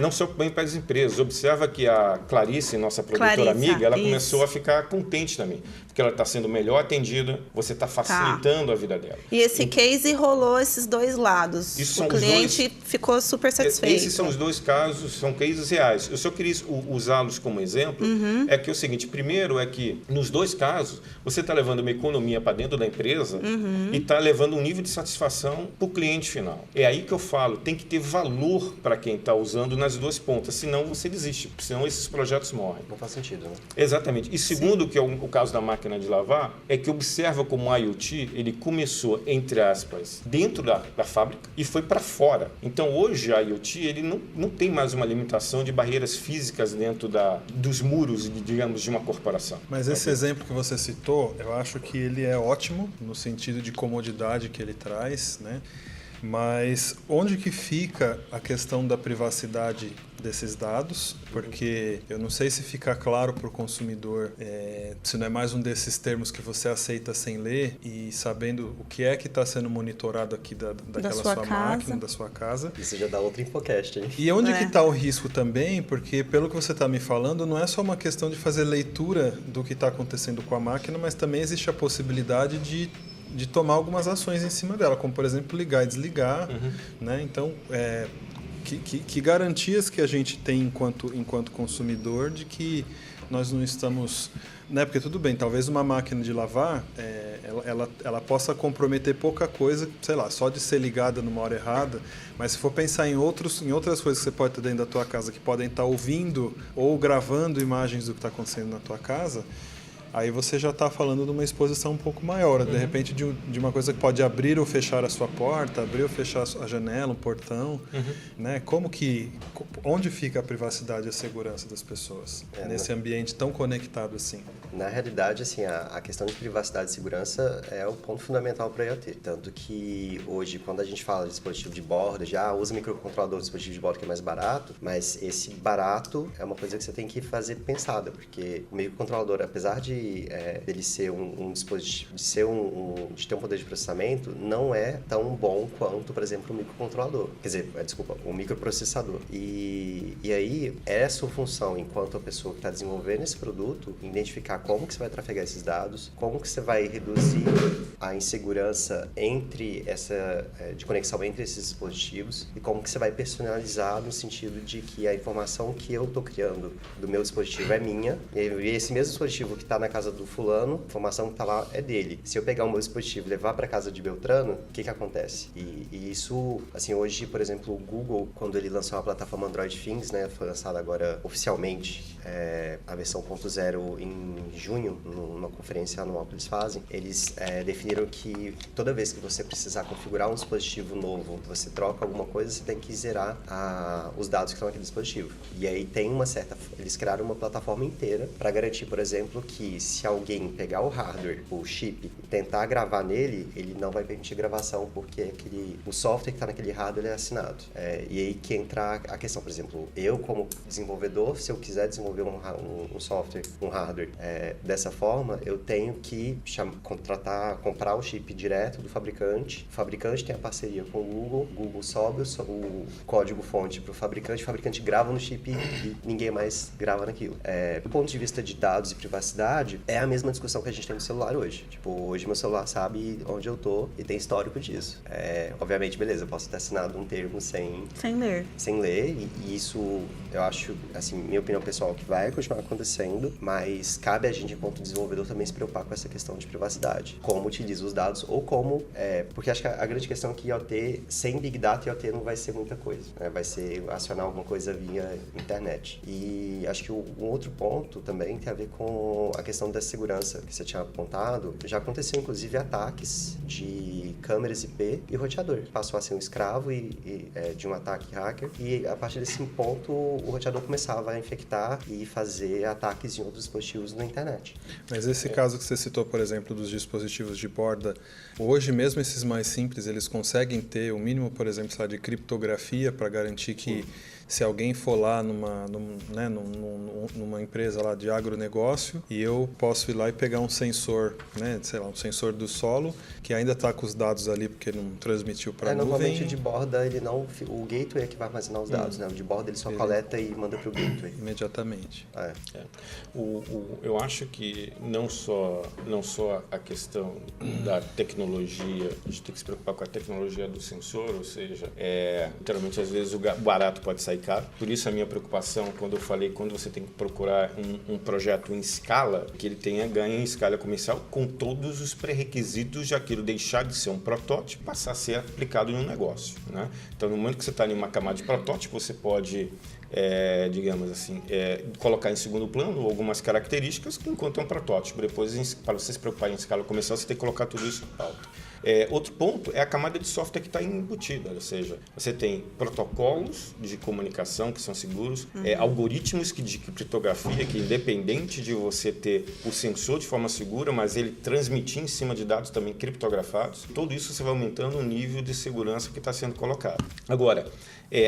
Não só bem para as empresas. Observa que a Clarice, nossa produtora amiga, ela começou a ficar contente também. Porque ela está sendo melhor atendida, você está facilitando a vida dela. E esse case rolou esses dois lados. Isso o cliente cliente ficou super satisfeito. Esses são os dois casos, são cases reais. Eu só queria usá-los como exemplo, é que é o seguinte, primeiro é que nos dois casos, você está levando uma economia para dentro da empresa e está levando um nível de satisfação para o cliente final. É aí que eu falo, tem que ter valor para quem está usando nas duas pontas, senão você desiste, senão esses projetos morrem. Não faz sentido, né? Exatamente. E segundo, que é o caso da máquina de lavar, é que observa como o IoT, ele começou, entre aspas, dentro da fábrica e foi para fora. Então, hoje, a IoT, ele não tem mais uma limitação de barreiras físicas dentro dos muros, digamos, de uma corporação. Mas esse exemplo que você citou, eu acho que ele é ótimo no sentido de comodidade que ele traz, né? Mas onde que fica a questão da privacidade desses dados? Porque eu não sei se fica claro para o consumidor, se não é mais um desses termos que você aceita sem ler e sabendo o que é que está sendo monitorado aqui daquela sua máquina, da sua casa. Isso já dá outro infocast, hein? E onde que está o risco também? Porque pelo que você está me falando, não é só uma questão de fazer leitura do que está acontecendo com a máquina, mas também existe a possibilidade de tomar algumas ações em cima dela, como por exemplo ligar e desligar, né? Então, que garantias que a gente tem enquanto consumidor de que nós não estamos, né? Porque tudo bem, talvez uma máquina de lavar ela possa comprometer pouca coisa, sei lá, só de ser ligada numa hora errada, mas se for pensar em outras coisas que você pode ter dentro da tua casa que podem estar ouvindo ou gravando imagens do que está acontecendo na tua casa, aí você já está falando de uma exposição um pouco maior, de repente de uma coisa que pode abrir ou fechar a sua porta, abrir ou fechar a janela, um portão, né? Onde fica a privacidade e a segurança das pessoas nesse ambiente tão conectado assim? Na realidade, assim, a questão de privacidade e segurança é o ponto fundamental para o IoT. Tanto que hoje, quando a gente fala de dispositivo de borda, já usa microcontrolador de dispositivo de borda que é mais barato, mas esse barato é uma coisa que você tem que fazer pensada, porque o microcontrolador, apesar de ele ser um dispositivo, de ter um poder de processamento, não é tão bom quanto, por exemplo, o microcontrolador. Quer dizer, o microprocessador. E aí, é a sua função, enquanto a pessoa que está desenvolvendo esse produto, identificar como que você vai trafegar esses dados, como que você vai reduzir a insegurança de conexão entre esses dispositivos e como que você vai personalizar no sentido de que a informação que eu estou criando do meu dispositivo é minha e esse mesmo dispositivo que está na casa do fulano, a informação que está lá é dele. Se eu pegar o meu dispositivo e levar para casa de Beltrano, o que acontece? E isso, assim, hoje, por exemplo, o Google, quando ele lançou a plataforma Android Things, né, foi lançada agora oficialmente a versão 0.0 em junho, numa conferência anual que eles fazem, eles definiram que toda vez que você precisar configurar um dispositivo novo, você troca alguma coisa, você tem que zerar os dados que estão naquele dispositivo. E aí eles criaram uma plataforma inteira para garantir, por exemplo, que se alguém pegar o hardware, o chip, e tentar gravar nele, ele não vai permitir gravação, porque o software que está naquele hardware é assinado. E aí que entra a questão, por exemplo, eu como desenvolvedor, se eu quiser desenvolver um software, um hardware dessa forma, eu tenho que comprar o chip direto do fabricante. O fabricante tem a parceria com o Google sobe o código-fonte para o fabricante grava no chip e ninguém mais grava naquilo. Do ponto de vista de dados e privacidade, é a mesma discussão que a gente tem no celular hoje. Tipo, hoje meu celular sabe onde eu tô e tem histórico disso. Obviamente, beleza, eu posso ter assinado um termo sem ler, e isso eu acho, assim, minha opinião pessoal, que vai continuar acontecendo, mas cabe a gente, enquanto desenvolvedor, também se preocupar com essa questão de privacidade. Como utiliza os dados ou como... porque acho que a grande questão é que IoT, sem Big Data, IoT não vai ser muita coisa, né? Vai ser acionar alguma coisa via internet. E acho que um outro ponto também tem a ver com a questão da segurança que você tinha apontado. Já aconteceu, inclusive, ataques de câmeras IP e roteador. Passou a ser um escravo de um ataque hacker, e a partir desse ponto o roteador começava a infectar e fazer ataques em outros dispositivos na internet. Mas esse caso que você citou, por exemplo, dos dispositivos de borda, hoje mesmo esses mais simples, eles conseguem ter o mínimo, por exemplo, de criptografia para garantir que se alguém for lá numa empresa lá de agronegócio e eu posso ir lá e pegar um sensor, né, sei lá, um sensor do solo, que ainda está com os dados ali porque não transmitiu para a nuvem. Normalmente o de borda, ele não, o gateway é que vai armazenar os dados, né? O de borda ele só coleta e manda para o gateway. Imediatamente. Eu acho que não só a questão da tecnologia, a gente tem que se preocupar com a tecnologia do sensor, ou seja, literalmente às vezes o barato pode sair caro. Por isso a minha preocupação quando eu falei, quando você tem que procurar um projeto em escala, que ele tenha ganho em escala comercial com todos os pré-requisitos de aquilo deixar de ser um protótipo, passar a ser aplicado em um negócio, né? Então, no momento que você está em uma camada de protótipo, você pode, digamos assim, colocar em segundo plano algumas características enquanto é um protótipo. Depois, para você se preocupar em escala comercial, você tem que colocar tudo isso em pauta. Outro ponto é a camada de software que está embutida, ou seja, você tem protocolos de comunicação que são seguros, algoritmos de criptografia que, independente de você ter o sensor de forma segura, mas ele transmitir em cima de dados também criptografados, tudo isso você vai aumentando o nível de segurança que está sendo colocado. Agora,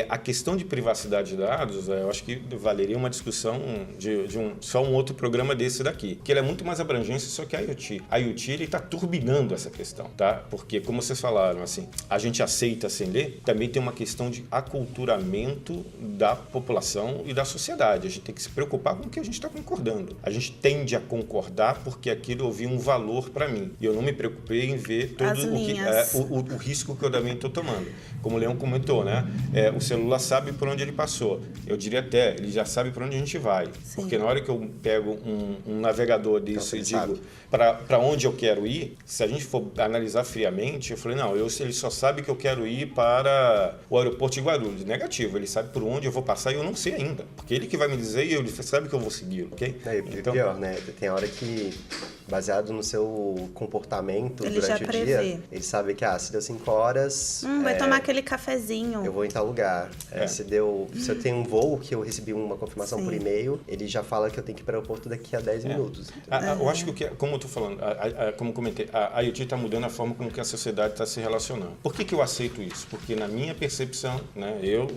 a questão de privacidade de dados, eu acho que valeria uma discussão de só um outro programa desse daqui, que ele é muito mais abrangente, só que a IoT. A IoT está turbinando essa questão, tá? Porque, como vocês falaram, assim, a gente aceita sem ler, também tem uma questão de aculturamento da população e da sociedade. A gente tem que se preocupar com o que a gente está concordando. A gente tende a concordar porque aquilo ouviu um valor para mim. E eu não me preocupei em ver todo o risco que eu também estou tomando. Como o Leão comentou, né? O celular sabe por onde ele passou. Eu diria até, ele já sabe por onde a gente vai. Sim. Porque na hora que eu pego um navegador disso e digo para onde eu quero ir, se a gente for analisar friamente, eu falei, não, ele só sabe que eu quero ir para o aeroporto de Guarulhos. Negativo, ele sabe por onde eu vou passar e eu não sei ainda. Porque ele que vai me dizer e ele sabe que eu vou seguir, ok? Então, pior, né? Tem hora que, baseado no seu comportamento ele durante o dia, ele sabe que, se deu 5 horas... vai tomar aquele cafezinho. Eu vou em tal lugar. Se eu tenho um voo que eu recebi uma confirmação por e-mail, ele já fala que eu tenho que ir para o aeroporto daqui a 10 minutos. Eu acho que, como eu estou falando, como comentei, a IoT está mudando a forma como que a sociedade está se relacionando. Por que eu aceito isso? Porque na minha percepção, né, eu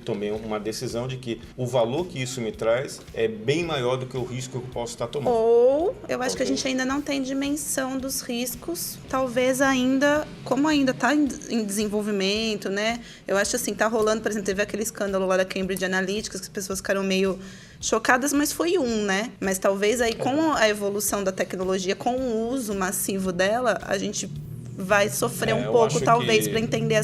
tomei uma decisão de que o valor que isso me traz é bem maior do que o risco que eu posso estar tomando. Ou eu acho que a gente ainda não tem dimensão dos riscos, talvez ainda, como ainda está em desenvolvimento, né? Eu acho assim, tá rolando, por exemplo, teve aquele escândalo lá da Cambridge Analytica, que as pessoas ficaram meio chocadas, mas foi né? Mas talvez aí com a evolução da tecnologia, com o uso massivo dela, a gente vai sofrer um pouco, talvez, para entender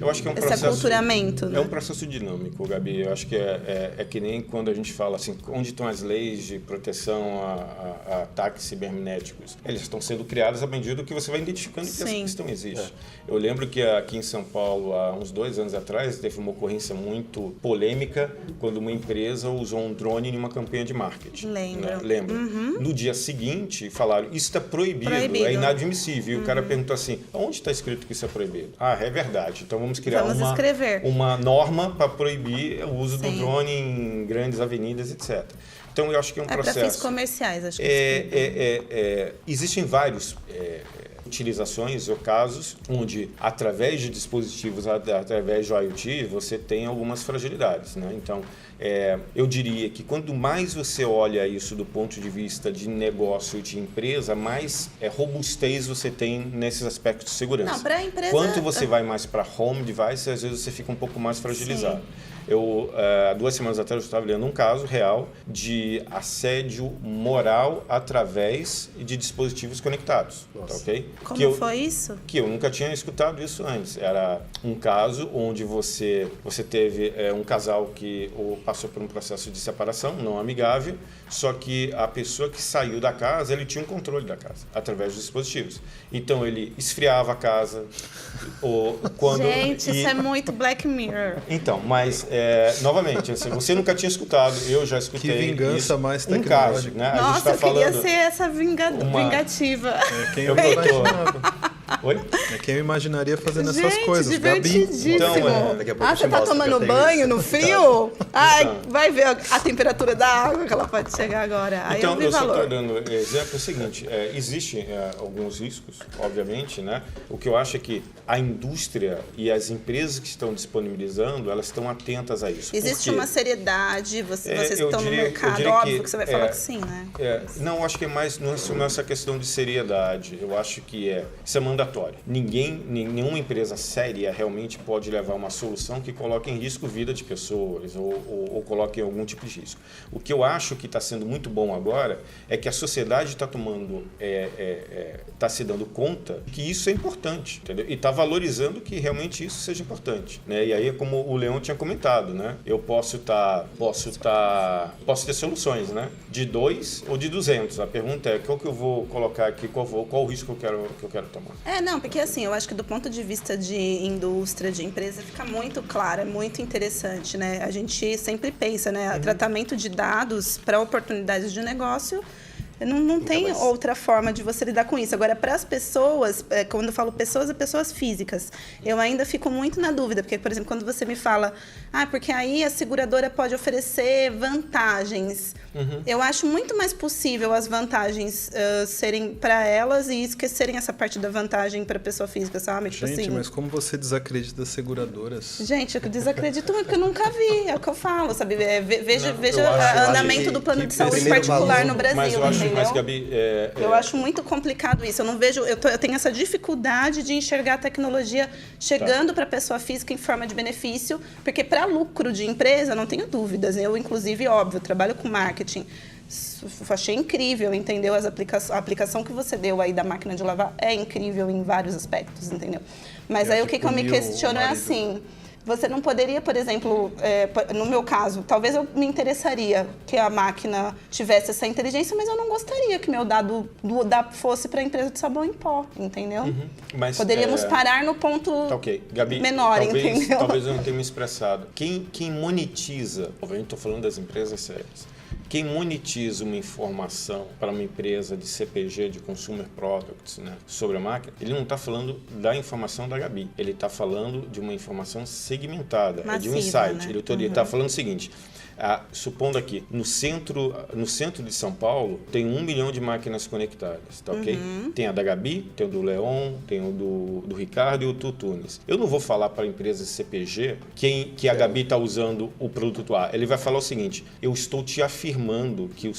eu acho que é um esse processo, aculturamento, né? É um processo dinâmico, Gabi. Eu acho que é que nem quando a gente fala assim, onde estão as leis de proteção a ataques cibernéticos. Eles estão sendo criados à medida que você vai identificando que essa questão existe. Eu lembro que aqui em São Paulo, há uns 2 anos atrás, teve uma ocorrência muito polêmica quando uma empresa usou um drone em uma campanha de marketing. Lembro. Uhum. No dia seguinte, falaram, isso está proibido, é inadmissível. E o cara perguntou assim, onde está escrito que isso é proibido? É verdade. Então vamos criar uma norma para proibir o uso do drone em grandes avenidas, etc. Então eu acho que é um processo... para fins comerciais, acho que existem vários utilizações ou casos onde, através de dispositivos, através do IoT, você tem algumas fragilidades, né? Então, eu diria que quanto mais você olha isso do ponto de vista de negócio e de empresa, mais robustez você tem nesses aspectos de segurança. Não, para a empresa... Quanto você vai mais para home device, às vezes você fica um pouco mais fragilizado. Há 2 semanas atrás, eu estava lendo um caso real de assédio moral através de dispositivos conectados. Tá, okay? Como foi isso? Que eu nunca tinha escutado isso antes. Era um caso onde você teve um casal que passou por um processo de separação não amigável, só que a pessoa que saiu da casa, ele tinha um controle da casa, através dos dispositivos. Então, ele esfriava a casa. Gente, isso é muito Black Mirror. Então, mas... novamente, assim, você nunca tinha escutado, eu já escutei. Que vingança isso, mais tecnológica. Nossa, eu queria ser essa vingativa. Quem eu imaginava. Oi? É quem eu imaginaria fazendo essas coisas. Divertidíssimo. Então, daqui a pouco eu te Você tá mostro tomando que eu tenho banho isso. no frio? Ai, Então. vai ver a temperatura da água que ela pode chegar agora. Aí Então, eu vi eu só valor. estou dando exemplo. É o seguinte, existem alguns riscos, obviamente, né? O que eu acho é que a indústria e as empresas que estão disponibilizando, elas estão atentas a isso. Existe Por quê? uma seriedade, vocês que eu estão no diria- eu mercado, diria óbvio que, que você vai falar que sim, né? Não, acho que é mais não é essa questão de seriedade. Eu acho que isso é mandatório. Nenhuma empresa séria realmente pode levar uma solução que coloque em risco a vida de pessoas ou coloque em algum tipo de risco. O que eu acho que está sendo muito bom agora é que a sociedade está tomando, está se dando conta que isso é importante, entendeu? E está valorizando que realmente isso seja importante, né? E aí é como o Leão tinha comentado, né? Eu posso ter soluções, né? De 2 ou de 200. A pergunta é qual que eu vou colocar aqui, qual o risco que eu quero tomar. Não, porque assim, eu acho que do ponto de vista de indústria, de empresa, fica muito claro, é muito interessante, né? A gente sempre pensa, né? Tratamento de dados para oportunidades de negócio, não tem outra forma de você lidar com isso. Agora, para as pessoas, quando eu falo pessoas, é pessoas físicas. Eu ainda fico muito na dúvida, porque, por exemplo, quando você me fala, porque aí a seguradora pode oferecer vantagens. Eu acho muito mais possível as vantagens serem para elas e esquecerem essa parte da vantagem para a pessoa física, sabe? Tipo Gente, assim, mas como você desacredita das seguradoras? Gente, eu desacredito muito, porque eu nunca vi. É o que eu falo, sabe? Veja eu acho o andamento do plano de saúde particular no Brasil, Mas eu acho, entendeu? Gabi, Eu acho muito complicado isso. Eu não vejo. Eu tenho essa dificuldade de enxergar a tecnologia chegando para a pessoa física em forma de benefício, porque para lucro de empresa, não tenho dúvidas. Eu, inclusive, óbvio, trabalho com marketing. Achei incrível, entendeu? A aplicação que você deu aí da máquina de lavar é incrível em vários aspectos, entendeu? Mas aí o que eu me questiono é assim. Você não poderia, por exemplo, no meu caso, talvez eu me interessaria que a máquina tivesse essa inteligência, mas eu não gostaria que meu dado fosse para a empresa de sabão em pó, entendeu? Mas, poderíamos parar no ponto Gabi, menor, entendeu? Talvez eu não tenha me expressado. Quem monetiza, eu estou falando das empresas sérias, quem monetiza uma informação para uma empresa de CPG, de Consumer Products, né, sobre a máquina, ele não está falando da informação da Gabi. Ele está falando de uma informação segmentada, Massiva, de um insight. né? Ele está falando o seguinte... supondo aqui, no centro de São Paulo, tem 1 milhão de máquinas conectadas, tá ok? Tem a da Gabi, tem o do Leon, tem o do Ricardo e o do Tunes. Eu não vou falar para a empresa CPG que a Gabi está usando o produto A. Ele vai falar o seguinte, eu estou te afirmando que a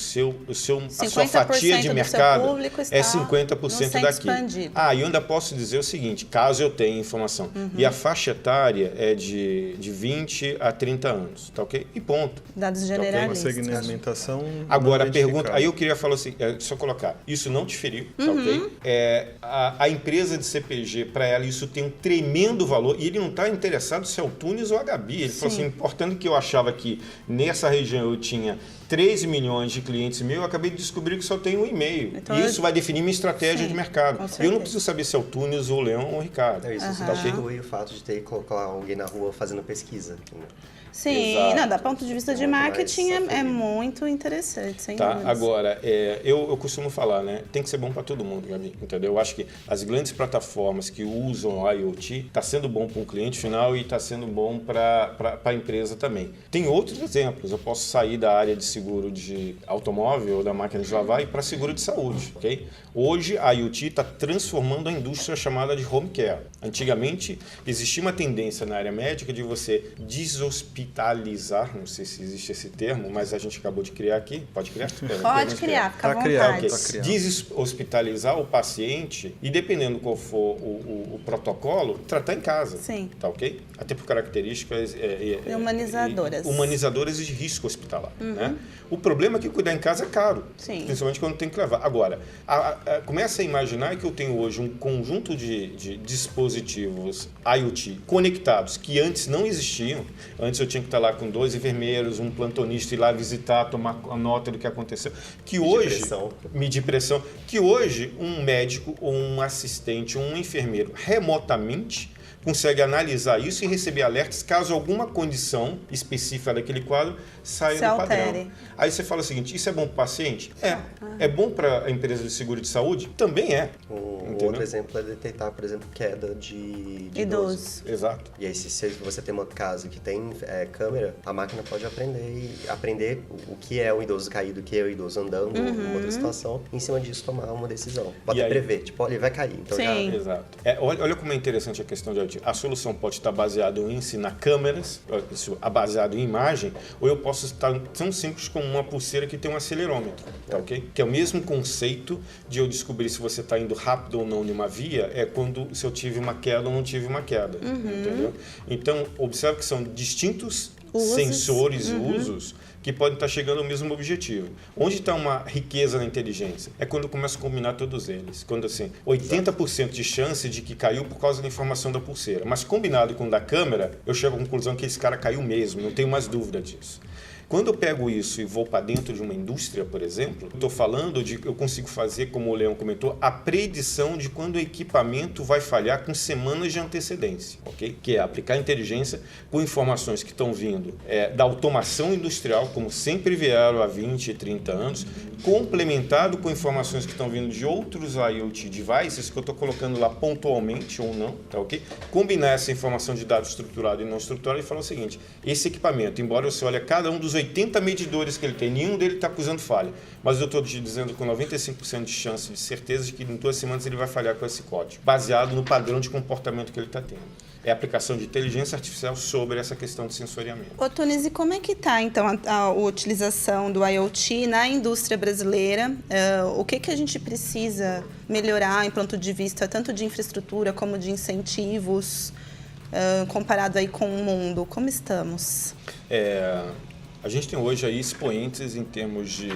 sua fatia de mercado é 50% daqui. Expandido. E eu ainda posso dizer o seguinte, caso eu tenha informação. E a faixa etária é de 20 a 30 anos, tá ok? E ponto. Dados Uma generalistas. segmentação. Agora, a não pergunta... identificada. Aí eu queria falar assim, só colocar, isso não te feriu, tá ok? A empresa de CPG, para ela, isso tem um tremendo valor e ele não está interessado se é o Tunes ou a Gabi. Ele falou assim, importante que eu achava que nessa região eu tinha 13 milhões de clientes meus, eu acabei de descobrir que só tenho 1,5. Então, e isso vai definir minha estratégia de mercado. Eu não preciso saber se é o Tunes, ou o Leão ou o Ricardo. Isso substitui o fato de ter que colocar alguém na rua fazendo pesquisa. Sim, Exato. Da ponto de vista de marketing é muito interessante, sem dúvidas. Agora, eu costumo falar, né? Tem que ser bom para todo mundo, Gabi, entendeu? Eu acho que as grandes plataformas que usam o IoT está sendo bom para o cliente final e está sendo bom para a empresa também. Tem outros exemplos. Eu posso sair da área de seguro de automóvel ou da máquina de lavar e para seguro de saúde, ok? Hoje, a IoT está transformando a indústria chamada de home care. Antigamente, existia uma tendência na área médica de você deshospitalizar, não sei se existe esse termo, mas a gente acabou de criar aqui. Pode criar? Pode criar, fica à Tá criado, vontade. tá criado. Deshospitalizar o paciente e, dependendo qual for o protocolo, tratar em casa. Sim. Tá ok? Até por características Humanizadoras. humanizadoras e de risco hospitalar. Né? O problema é que cuidar em casa é caro. Sim. Principalmente quando tem que levar. Agora, começa a imaginar que eu tenho hoje um conjunto de dispositivos IoT conectados que antes não existiam. Antes eu tinha que estar lá com 2 enfermeiros, um plantonista ir lá visitar, tomar a nota do que aconteceu. Medir pressão. Que hoje um médico ou um assistente ou um enfermeiro remotamente consegue analisar isso e receber alertas caso alguma condição específica daquele quadro saia do padrão. Aí você fala o seguinte, isso é bom para o paciente? É bom para a empresa de seguro de saúde? Também é. Outro exemplo é detectar, por exemplo, queda de idoso. Exato. E aí, se você tem uma casa que tem câmera, a máquina pode aprender o que é o idoso caído, o que é o idoso andando, em outra situação, e em cima disso tomar uma decisão. Pode prever, tipo, ele vai cair. Então Exato. Olha como é interessante a questão de IoT. A solução pode estar baseada em ensinar câmeras, baseado em imagem, ou eu posso estar tão simples como uma pulseira que tem um acelerômetro, tá ok? Que é o mesmo conceito de eu descobrir se você está indo rápido ou não em uma via, se eu tive uma queda ou não tive uma queda, entendeu? Então, observe que são distintos sensores, usos, que podem estar chegando ao mesmo objetivo. Onde está uma riqueza na inteligência? É quando eu começo a combinar todos eles. Quando, assim, 80% de chance de que caiu por causa da informação da pulseira. Mas combinado com o da câmera, eu chego à conclusão que esse cara caiu mesmo, não tenho mais dúvida disso. Quando eu pego isso e vou para dentro de uma indústria, por exemplo, estou falando de que eu consigo fazer, como o Leão comentou, a predição de quando o equipamento vai falhar com semanas de antecedência, ok? Que é aplicar inteligência com informações que estão vindo da automação industrial, como sempre vieram há 20 e 30 anos, complementado com informações que estão vindo de outros IoT devices que eu estou colocando lá pontualmente ou não, tá ok? Combinar essa informação de dados estruturado e não estruturado e falar o seguinte, esse equipamento, embora você olhe cada um dos 80 medidores que ele tem, nenhum dele está acusando falha, mas eu estou te dizendo com 95% de chance, de certeza de que em 2 semanas ele vai falhar com esse código, baseado no padrão de comportamento que ele está tendo. É a aplicação de inteligência artificial sobre essa questão de sensoriamento. Ô, Tunis, e como é que está, então, a utilização do IoT na indústria brasileira? O que a gente precisa melhorar em ponto de vista tanto de infraestrutura como de incentivos, comparado aí com o mundo? Como estamos? A gente tem hoje aí expoentes em termos de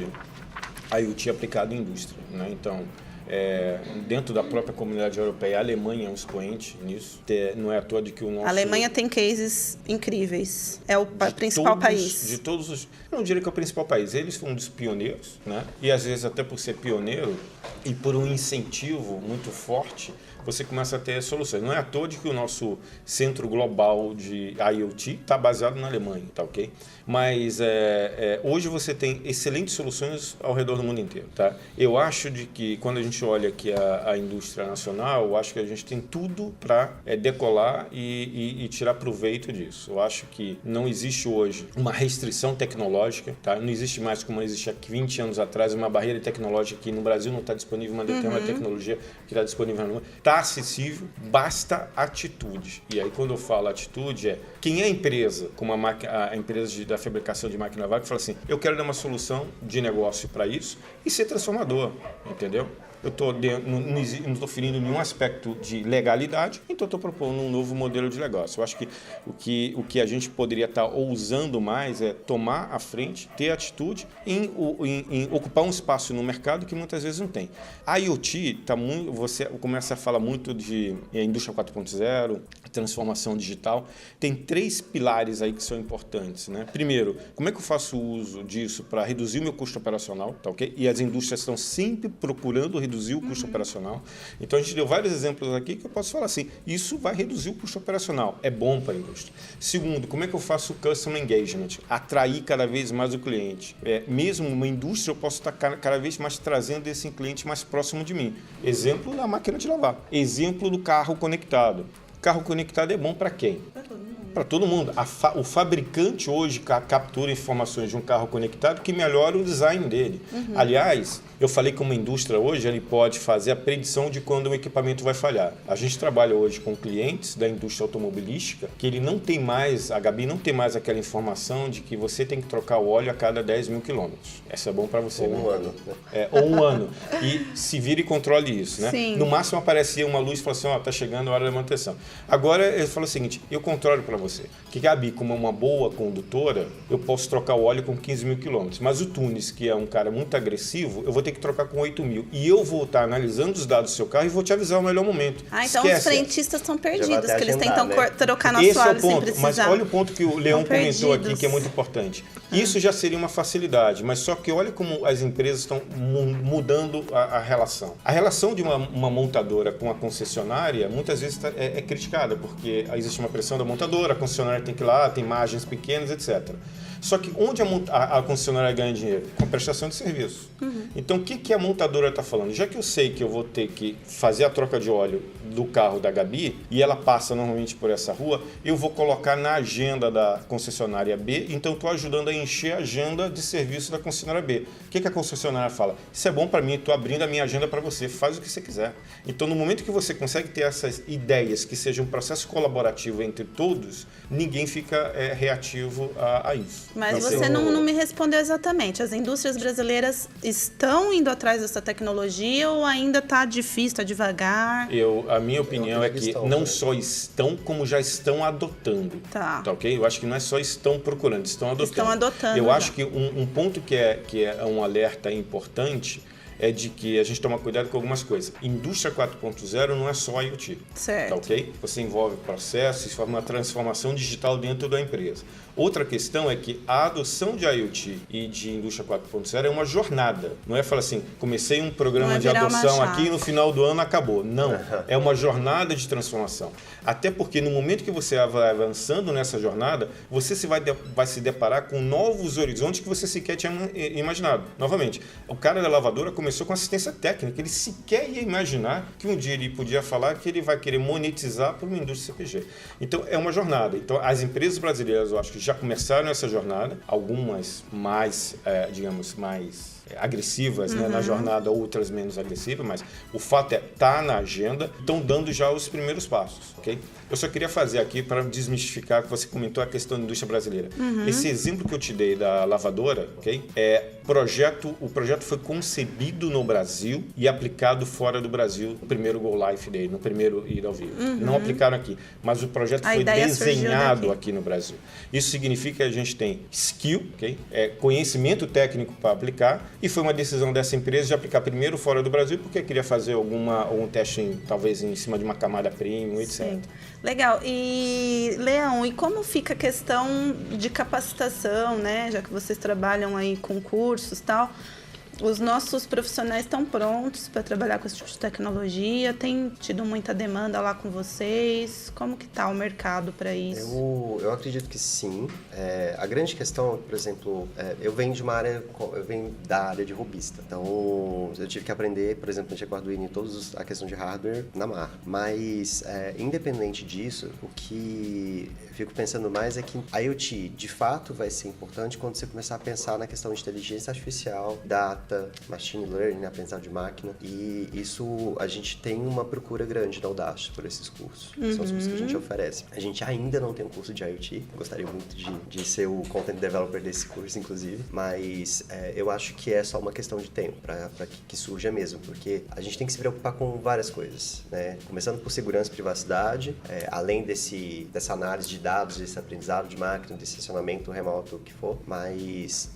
IoT aplicado em indústria, né? Então, dentro da própria comunidade europeia, a Alemanha é um expoente nisso. Não é à toa de que o nosso... A Alemanha tem cases incríveis. É o principal país. De todos os... Eu não diria que é o principal país. Eles foram um dos pioneiros, né? E às vezes até por ser pioneiro e por um incentivo muito forte, você começa a ter soluções. Não é à toa de que o nosso centro global de IoT está baseado na Alemanha, tá ok? Mas hoje você tem excelentes soluções ao redor do mundo inteiro, tá? Eu acho de que quando a gente olha aqui a indústria nacional, eu acho que a gente tem tudo para decolar e tirar proveito disso. Eu acho que não existe hoje uma restrição tecnológica, tá? Não existe mais como existia há 20 anos atrás, uma barreira tecnológica que no Brasil não está disponível, uma determinada tecnologia que está disponível no mundo. Está acessível, basta atitude. E aí quando eu falo atitude quem é a empresa, como a empresa da fabricação de máquina vaga, fala assim, eu quero dar uma solução de negócio para isso e ser transformador, entendeu? Eu não estou ferindo nenhum aspecto de legalidade, então estou propondo um novo modelo de negócio. Eu acho que o que a gente poderia estar ousando mais é tomar a frente, ter atitude em ocupar um espaço no mercado que muitas vezes não tem. A IoT, você começa a falar muito de indústria 4.0, transformação digital. Tem 3 pilares aí que são importantes, né? Primeiro, como é que eu faço uso disso para reduzir o meu custo operacional, tá ok? E as indústrias estão sempre procurando reduzir o custo operacional. Então, a gente deu vários exemplos aqui que eu posso falar assim, isso vai reduzir o custo operacional, é bom para a indústria. Segundo, como é que eu faço o customer engagement? Atrair cada vez mais o cliente. Mesmo uma indústria, eu posso estar cada vez mais trazendo esse cliente mais próximo de mim. Exemplo da máquina de lavar. Exemplo do carro conectado. Carro conectado é bom para quem? Para todo mundo. O fabricante hoje captura informações de um carro conectado que melhora o design dele. Aliás, eu falei que uma indústria hoje ele pode fazer a predição de quando o equipamento vai falhar. A gente trabalha hoje com clientes da indústria automobilística que ele não tem mais, a Gabi não tem mais aquela informação de que você tem que trocar o óleo a cada 10 mil quilômetros. Essa é bom para você. Ou um ano. Ou um ano. E se vira e controle isso, né? Sim. No máximo aparecia uma luz e falou assim, tá chegando a hora da manutenção. Agora ele fala o seguinte, eu controlo para você. você. Que Gabi, como é uma boa condutora, eu posso trocar o óleo com 15 mil quilômetros. Mas o Tunis, que é um cara muito agressivo, eu vou ter que trocar com 8 mil. E eu vou estar analisando os dados do seu carro e vou te avisar o melhor momento. Ah, então Esquece. os frentistas estão perdidos, até que eles agendar, tentam né? trocar nosso Esse é óleo o sem ponto, precisar. mas olha o ponto que o Leão Estão comentou aqui, perdidos. que é muito importante. Isso já seria uma facilidade, mas só que olha como as empresas estão mudando a relação. A relação de uma montadora com a concessionária muitas vezes é criticada, porque existe uma pressão da montadora, a concessionária tem que ir lá, tem margens pequenas, etc. Só que onde a concessionária ganha dinheiro? Com a prestação de serviço. Então, o que a montadora está falando? Já que eu sei que eu vou ter que fazer a troca de óleo do carro da Gabi, e ela passa normalmente por essa rua, eu vou colocar na agenda da concessionária B, então estou ajudando a encher a agenda de serviço da concessionária B. O que a concessionária fala? Isso é bom para mim, estou abrindo a minha agenda para você, faz o que você quiser. Então, no momento que você consegue ter essas ideias que seja um processo colaborativo entre todos, ninguém fica reativo a isso. Mas você não me respondeu exatamente. As indústrias brasileiras estão indo atrás dessa tecnologia ou ainda está difícil, está devagar? A minha opinião é que não só estão, como já estão adotando. Tá. Ok? Eu acho que não é só estão procurando, estão adotando. Estão adotando Eu já. acho que um ponto que é um alerta importante é de que a gente toma cuidado com algumas coisas. Indústria 4.0 não é só IoT. Certo. Tá ok? Você envolve processos, forma uma transformação digital dentro da empresa. Outra questão é que a adoção de IoT e de indústria 4.0 é uma jornada. Não é falar assim, comecei um programa de adoção aqui e no final do ano acabou. Não, é uma jornada de transformação. Até porque no momento que você vai avançando nessa jornada, você vai se deparar com novos horizontes que você sequer tinha imaginado. Novamente, o cara da lavadora começou com assistência técnica. Ele sequer ia imaginar que um dia ele podia falar que ele vai querer monetizar por uma indústria CPG. Então, é uma jornada. Então, as empresas brasileiras, eu acho que já começaram essa jornada, algumas mais, mais agressivas, né, na jornada, outras menos agressivas, mas o fato é estar na agenda, estão dando já os primeiros passos, ok? Eu só queria fazer aqui para desmistificar que você comentou a questão da indústria brasileira. Esse exemplo que eu te dei da lavadora, ok? O projeto foi concebido no Brasil e aplicado fora do Brasil no primeiro Go Live dele, no primeiro ir ao vivo. Não aplicaram aqui, mas o projeto foi desenhado aqui no Brasil. Isso significa que a gente tem skill, ok? Conhecimento técnico para aplicar, e foi uma decisão dessa empresa de aplicar primeiro fora do Brasil, porque queria fazer algum teste, talvez em cima de uma camada premium, etc. Sim. Legal. E, Leão, e como fica a questão de capacitação, né? Já que vocês trabalham aí com cursos e tal, os nossos profissionais estão prontos para trabalhar com esse tipo de tecnologia? Tem tido muita demanda lá com vocês? Como que está o mercado para isso? Eu acredito que sim. A grande questão, por exemplo, eu venho da área de robista. Então, eu tive que aprender, por exemplo, mexer com Arduino e toda a questão de hardware na marra. Mas, independente disso, o que eu fico pensando mais é que a IoT, de fato, vai ser importante quando você começar a pensar na questão de inteligência artificial, data, machine learning, aprendizado de máquina, e isso a gente tem uma procura grande da Audacity por esses cursos. São os cursos que a gente oferece. A gente ainda não tem um curso de IoT, gostaria muito de ser o content developer desse curso, inclusive, mas eu acho que é só uma questão de tempo para que surja mesmo, porque a gente tem que se preocupar com várias coisas, né? Começando por segurança e privacidade, além dessa análise de dados, desse aprendizado de máquina, desse acionamento remoto, o que for, mas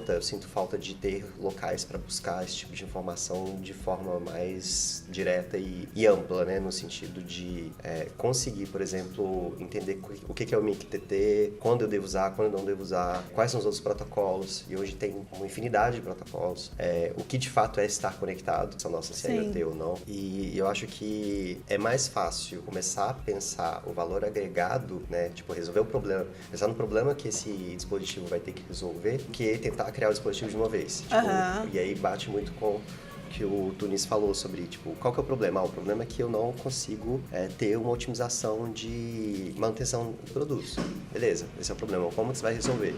eu sinto falta de ter locais para buscar esse tipo de informação de forma mais direta e ampla, né? No sentido de conseguir, por exemplo, entender o que é o MIC-TT, quando eu devo usar, quando eu não devo usar, quais são os outros protocolos, e hoje tem uma infinidade de protocolos, o que de fato é estar conectado, se a nossa se é IoT ou não, e eu acho que é mais fácil começar a pensar o valor agregado, né? Tipo, resolver o problema, pensar no problema que esse dispositivo vai ter que resolver, que tentar criar o dispositivo de uma vez. Tipo, e aí bate muito com que o Tunis falou sobre, tipo, qual que é o problema? O problema é que eu não consigo ter uma otimização de manutenção do produto. Beleza, esse é o problema. Como que você vai resolver?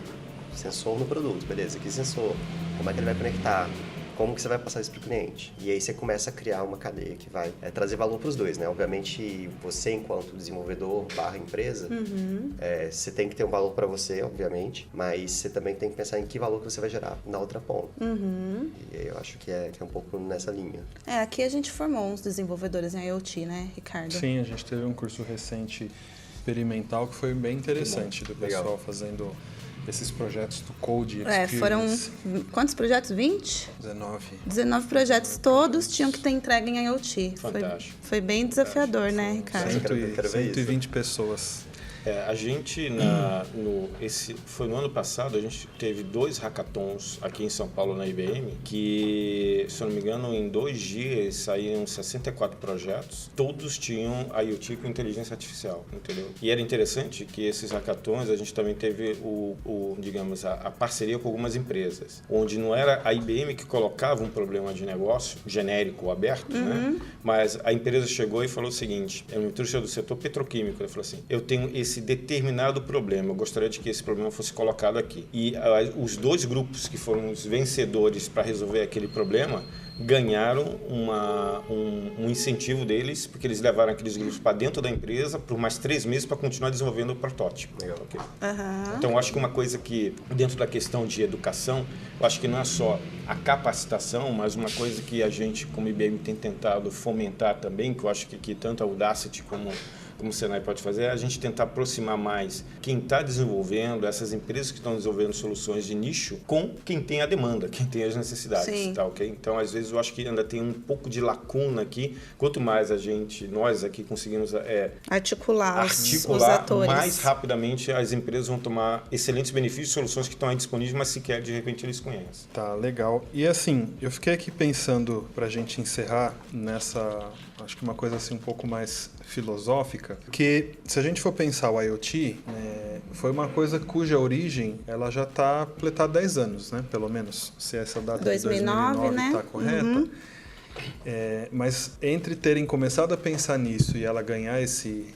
Sensor no produto, beleza. Que sensor? Como é que ele vai conectar? Como que você vai passar isso para o cliente? E aí você começa a criar uma cadeia que vai trazer valor para os dois, né? Obviamente, você enquanto desenvolvedor / empresa, você tem que ter um valor para você, obviamente, mas você também tem que pensar em que valor que você vai gerar na outra ponta. E aí eu acho que é um pouco nessa linha. Aqui a gente formou uns desenvolvedores em IoT, né, Ricardo? Sim, a gente teve um curso recente experimental que foi bem interessante do pessoal Legal. fazendo esses projetos do Code Experience. Foram quantos projetos? 20? 19 projetos, todos tinham que ter entrega em IoT. Fantástico. Foi bem desafiador, né, Ricardo? Quero ver 120 pessoas. A gente, foi no ano passado, a gente teve 2 hackathons aqui em São Paulo, na IBM, que, se eu não me engano, em 2 dias saíram 64 projetos, todos tinham IoT com inteligência artificial, entendeu? E era interessante que esses hackathons, a gente também teve digamos, a parceria com algumas empresas, onde não era a IBM que colocava um problema de negócio genérico ou aberto, né? Mas a empresa chegou e falou o seguinte, é uma empresa do setor petroquímico, ele falou assim, eu tenho esse determinado problema, eu gostaria de que esse problema fosse colocado aqui. E os 2 grupos que foram os vencedores para resolver aquele problema ganharam um incentivo deles, porque eles levaram aqueles grupos para dentro da empresa por mais 3 meses para continuar desenvolvendo o protótipo. Legal. Okay? Uhum. Então, eu acho que uma coisa que, dentro da questão de educação, eu acho que não é só a capacitação, mas uma coisa que a gente, como IBM, tem tentado fomentar também, que eu acho que tanto a Udacity como o Senai pode fazer, é a gente tentar aproximar mais quem está desenvolvendo, essas empresas que estão desenvolvendo soluções de nicho, com quem tem a demanda, quem tem as necessidades. Sim. Tá, okay? Então, às vezes, eu acho que ainda tem um pouco de lacuna aqui. Quanto mais nós aqui conseguimos articular os atores. mais rapidamente as empresas vão tomar excelentes benefícios de soluções que estão aí disponíveis, mas sequer, de repente, eles conhecem. Tá, legal. E assim, eu fiquei aqui pensando, pra gente encerrar nessa, acho que uma coisa assim um pouco mais filosófica, que se a gente for pensar o IoT, né, foi uma coisa cuja origem ela já está completada 10 anos, né, pelo menos, se essa data 2009, de 2009 está correta. Mas entre terem começado a pensar nisso e ela ganhar esse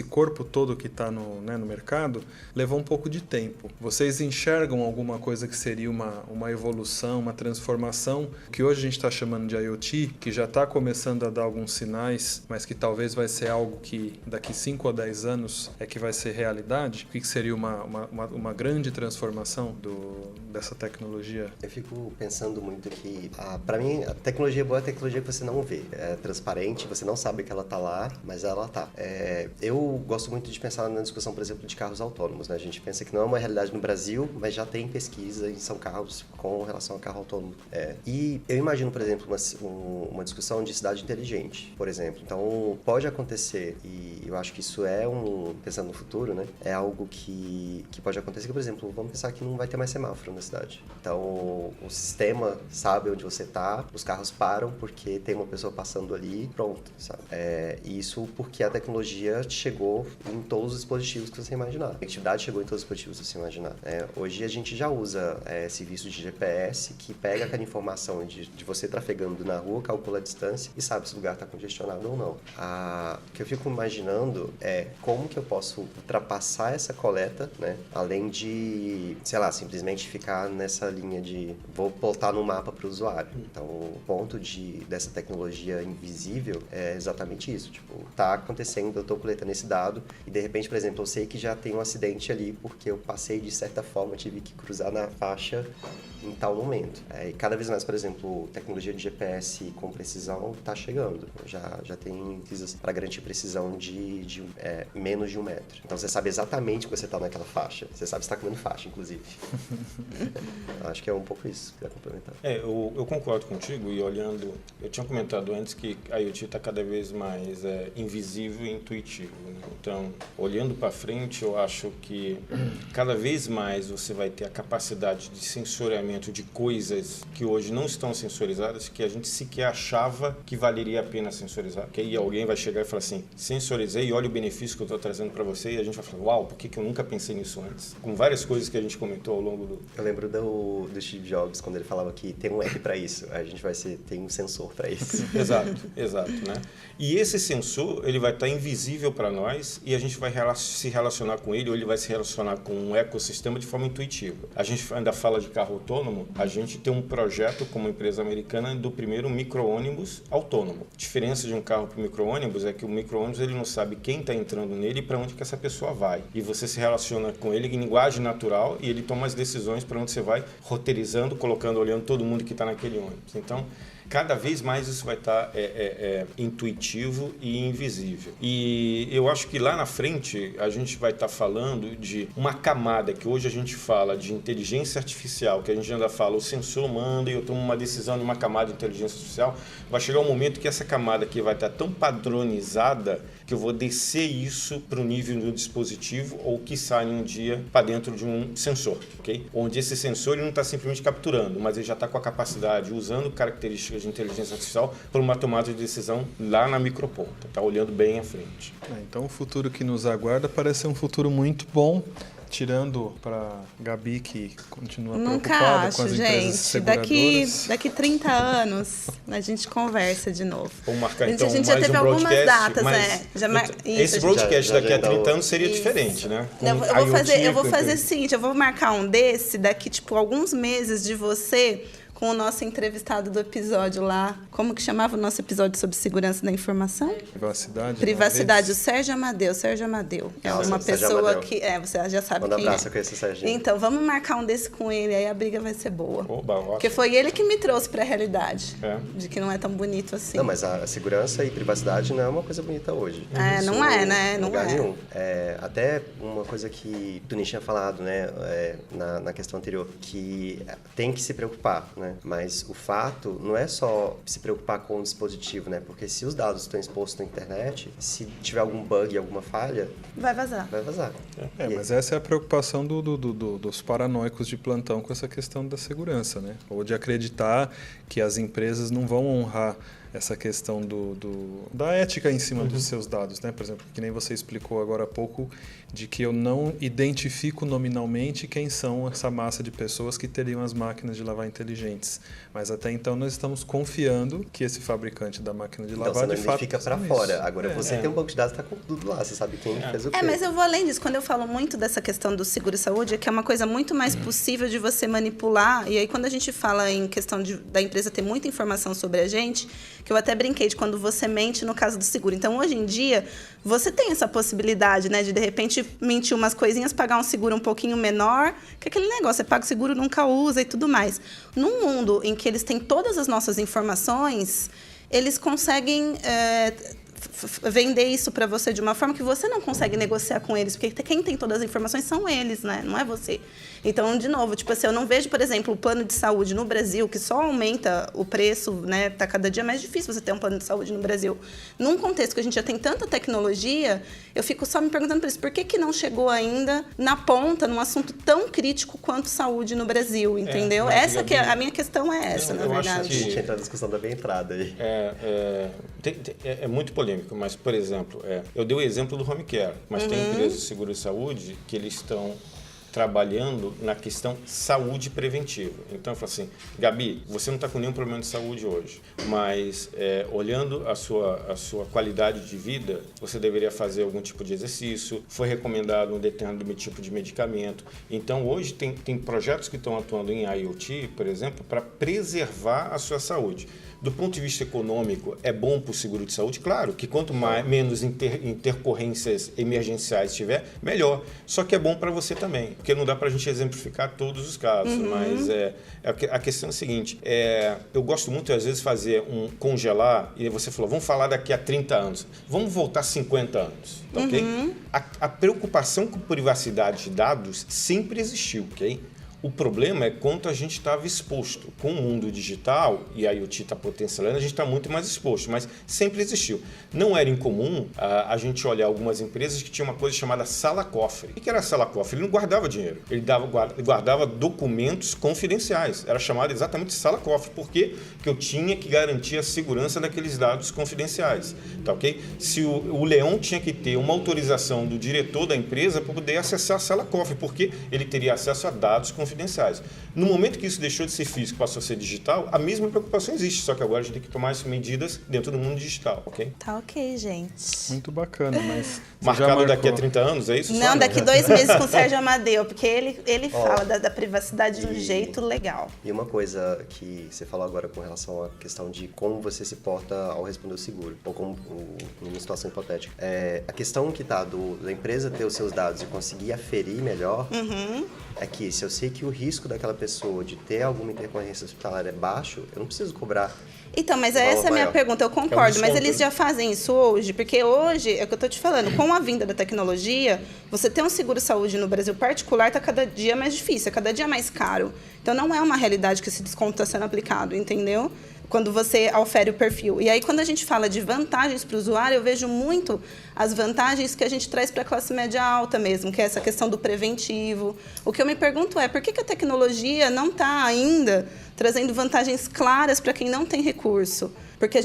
corpo todo que está no mercado, levou um pouco de tempo. Vocês enxergam alguma coisa que seria uma evolução, uma transformação, que hoje a gente está chamando de IoT, que já está começando a dar alguns sinais, mas que talvez vai ser algo que daqui 5 a 10 anos é que vai ser realidade? O que seria uma grande transformação dessa tecnologia? Eu fico pensando muito que, para mim, a tecnologia boa é a tecnologia que você não vê. É transparente, você não sabe que ela está lá, mas ela está. Eu gosto muito de pensar na discussão, por exemplo, de carros autônomos, né? A gente pensa que não é uma realidade no Brasil, mas já tem pesquisa e são carros com relação a carro autônomo. E eu imagino, por exemplo, uma discussão de cidade inteligente, por exemplo. Então, pode acontecer, e eu acho que isso pensando no futuro, né? É algo que pode acontecer, que, por exemplo, vamos pensar que não vai ter mais semáforo na cidade. Então, o sistema sabe onde você está, os carros param porque tem uma pessoa passando ali, pronto, sabe? E isso porque a tecnologia chegou em todos os dispositivos que você imaginar. A conectividade chegou em todos os dispositivos que você imaginar. Hoje a gente já usa serviço de GPS que pega aquela informação de você trafegando na rua, calcula a distância e sabe se o lugar está congestionado ou não. O que eu fico imaginando é como que eu posso ultrapassar essa coleta, né? Além de, sei lá, simplesmente ficar nessa linha de vou botar no mapa para o usuário. Então, o ponto dessa tecnologia invisível é exatamente isso. Tipo, tá acontecendo, eu estou coletando esse dado e, de repente, por exemplo, eu sei que já tem um acidente ali porque eu passei de certa forma, tive que cruzar na faixa em tal momento. E cada vez mais, por exemplo, tecnologia de GPS com precisão está chegando. Já tem pesquisas para garantir precisão de menos de 1 metro. Então, você sabe exatamente que você está naquela faixa. Você sabe se está comendo faixa, inclusive. Acho que é um pouco isso que vai complementar. Eu concordo contigo e olhando... Eu tinha comentado antes que a IoT está cada vez mais invisível e intuitivo, né? Então, olhando para frente, eu acho que cada vez mais você vai ter a capacidade de sensoriamento de coisas que hoje não estão sensorizadas, que a gente sequer achava que valeria a pena sensorizar. Que aí alguém vai chegar e falar assim, sensorizei e olha o benefício que eu estou trazendo para você, e a gente vai falar, uau, por que eu nunca pensei nisso antes? Com várias coisas que a gente comentou ao longo do... Eu lembro do Steve Jobs, quando ele falava que tem um app para isso, a gente tem um sensor para isso. Exato, né? E esse sensor, ele vai estar invisível para nós e a gente vai se relacionar com ele, ou ele vai se relacionar com um ecossistema de forma intuitiva. A gente ainda fala de carro autônomo, a gente tem um projeto como empresa americana do primeiro micro-ônibus autônomo. A diferença de um carro para o micro-ônibus é que o micro-ônibus ele não sabe quem está entrando nele e para onde que essa pessoa vai. E você se relaciona com ele em linguagem natural e ele toma as decisões para onde você vai, roteirizando, olhando todo mundo que está naquele ônibus. Então, cada vez mais isso vai estar intuitivo e invisível. E eu acho que lá na frente a gente vai estar falando de uma camada que hoje a gente fala de inteligência artificial, que a gente ainda fala, o sensor manda e eu tomo uma decisão numa camada de inteligência artificial. Vai chegar um momento que essa camada aqui vai estar tão padronizada que eu vou descer isso para o nível do dispositivo ou que sai um dia para dentro de um sensor, ok? Onde esse sensor ele não está simplesmente capturando, mas ele já está com a capacidade, usando características de inteligência artificial para uma tomada de decisão lá na microponta, está olhando bem à frente. Então o futuro que nos aguarda parece ser um futuro muito bom. Tirando para Gabi, que continua preocupada com as empresas seguradoras. Daqui 30 anos a gente conversa de novo. Vamos marcar então a gente mais já teve um algumas broadcast, datas, esse broadcast daqui a 30 anos seria diferente, né? Eu vou fazer o seguinte, eu vou marcar um desse daqui, alguns meses de você com o nosso entrevistado do episódio lá. Como que chamava o nosso episódio sobre segurança da informação? Privacidade, o Sérgio Amadeu. É uma pessoa que... você já sabe quem é. Manda abraço com esse Serginho. Então, vamos marcar um desse com ele, aí a briga vai ser boa. Oba, porque foi ele que me trouxe para a realidade, de que não é tão bonito assim. Não, mas a segurança e privacidade não é uma coisa bonita hoje. Não é, né? Não lugar nenhum. Até uma coisa que o Tunis tinha falado, né, na questão anterior, que tem que se preocupar, né? Mas o fato não é só se preocupar com o dispositivo, né? Porque se os dados estão expostos na internet, se tiver algum bug, alguma falha... Vai vazar. Mas essa é a preocupação dos paranoicos de plantão com essa questão da segurança, né? Ou de acreditar que as empresas não vão honrar essa questão da ética em cima dos seus dados, né? Por exemplo, que nem você explicou agora há pouco, de que eu não identifico nominalmente quem são essa massa de pessoas que teriam as máquinas de lavar inteligentes. Mas até então nós estamos confiando que esse fabricante da máquina de lavar, de fato, identifica para fora. Isso. Agora você tem um banco de dados que está com tudo lá, você sabe quem fez o quê. Mas eu vou além disso. Quando eu falo muito dessa questão do seguro e saúde, é que é uma coisa muito mais possível de você manipular. E aí quando a gente fala em questão da empresa ter muita informação sobre a gente, que eu até brinquei de quando você mente no caso do seguro. Então, hoje em dia, você tem essa possibilidade, né, de repente mentir umas coisinhas, pagar um seguro um pouquinho menor, que é aquele negócio, você paga o seguro, nunca usa e tudo mais. Num mundo em que eles têm todas as nossas informações, eles conseguem vender isso para você de uma forma que você não consegue negociar com eles, porque quem tem todas as informações são eles, né? Não é você. Então, de novo, eu não vejo, por exemplo, o plano de saúde no Brasil, que só aumenta o preço, né? Tá cada dia mais difícil você ter um plano de saúde no Brasil. Num contexto que a gente já tem tanta tecnologia, eu fico só me perguntando por isso, por que não chegou ainda na ponta, num assunto tão crítico quanto saúde no Brasil, entendeu? Essa que a minha questão é essa, na verdade. A gente entra na discussão da bem entrada aí. É muito polêmico, mas, por exemplo, eu dei o exemplo do home care, mas tem empresas de seguro e saúde que eles estão trabalhando na questão saúde preventiva. Então, eu falo assim, Gabi, você não está com nenhum problema de saúde hoje, mas olhando a sua qualidade de vida, você deveria fazer algum tipo de exercício, foi recomendado um determinado tipo de medicamento. Então, hoje tem projetos que estão atuando em IoT, por exemplo, para preservar a sua saúde. Do ponto de vista econômico, é bom para o seguro de saúde? Claro, que quanto menos intercorrências emergenciais tiver, melhor. Só que é bom para você também, porque não dá para a gente exemplificar todos os casos. Mas a questão é a seguinte, eu gosto muito, às vezes, fazer congelar, e você falou, vamos falar daqui a 30 anos, vamos voltar 50 anos, ok? A preocupação com privacidade de dados sempre existiu, ok? O problema é quanto a gente estava exposto. Com o mundo digital, e a IoT está potencializando, a gente está muito mais exposto, mas sempre existiu. Não era incomum a gente olhar algumas empresas que tinham uma coisa chamada sala-cofre. O que era sala-cofre? Ele não guardava dinheiro, ele guardava documentos confidenciais. Era chamado exatamente de sala-cofre. Por quê? Porque eu tinha que garantir a segurança daqueles dados confidenciais. Tá, ok? Se o Leão tinha que ter uma autorização do diretor da empresa para poder acessar a sala-cofre, porque ele teria acesso a dados confidenciais. No momento que isso deixou de ser físico e passou a ser digital, a mesma preocupação existe, só que agora a gente tem que tomar essas medidas dentro do mundo digital, ok? Tá ok, gente. Muito bacana, mas... Marcado daqui a 30 anos, é isso? Não, daqui 2 meses com o Sérgio Amadeu, porque ele fala da privacidade de um jeito legal. E uma coisa que você falou agora com relação à questão de como você se porta ao responder o seguro, ou como numa situação hipotética. A questão que tá da empresa ter os seus dados e conseguir aferir melhor, é que se eu sei que o risco daquela pessoa de ter alguma intercorrência hospitalar é baixo, eu não preciso cobrar. Então, mas essa é a minha pergunta, eu concordo, mas eles já fazem isso hoje? Porque hoje, é o que eu estou te falando, com a vinda da tecnologia, você ter um seguro-saúde no Brasil particular está cada dia mais difícil, cada dia mais caro. Então, não é uma realidade que esse desconto está sendo aplicado, entendeu? Quando você ofere o perfil. E aí, quando a gente fala de vantagens para o usuário, eu vejo muito as vantagens que a gente traz para a classe média alta mesmo, que é essa questão do preventivo. O que eu me pergunto é, por que a tecnologia não está ainda trazendo vantagens claras para quem não tem recurso? Porque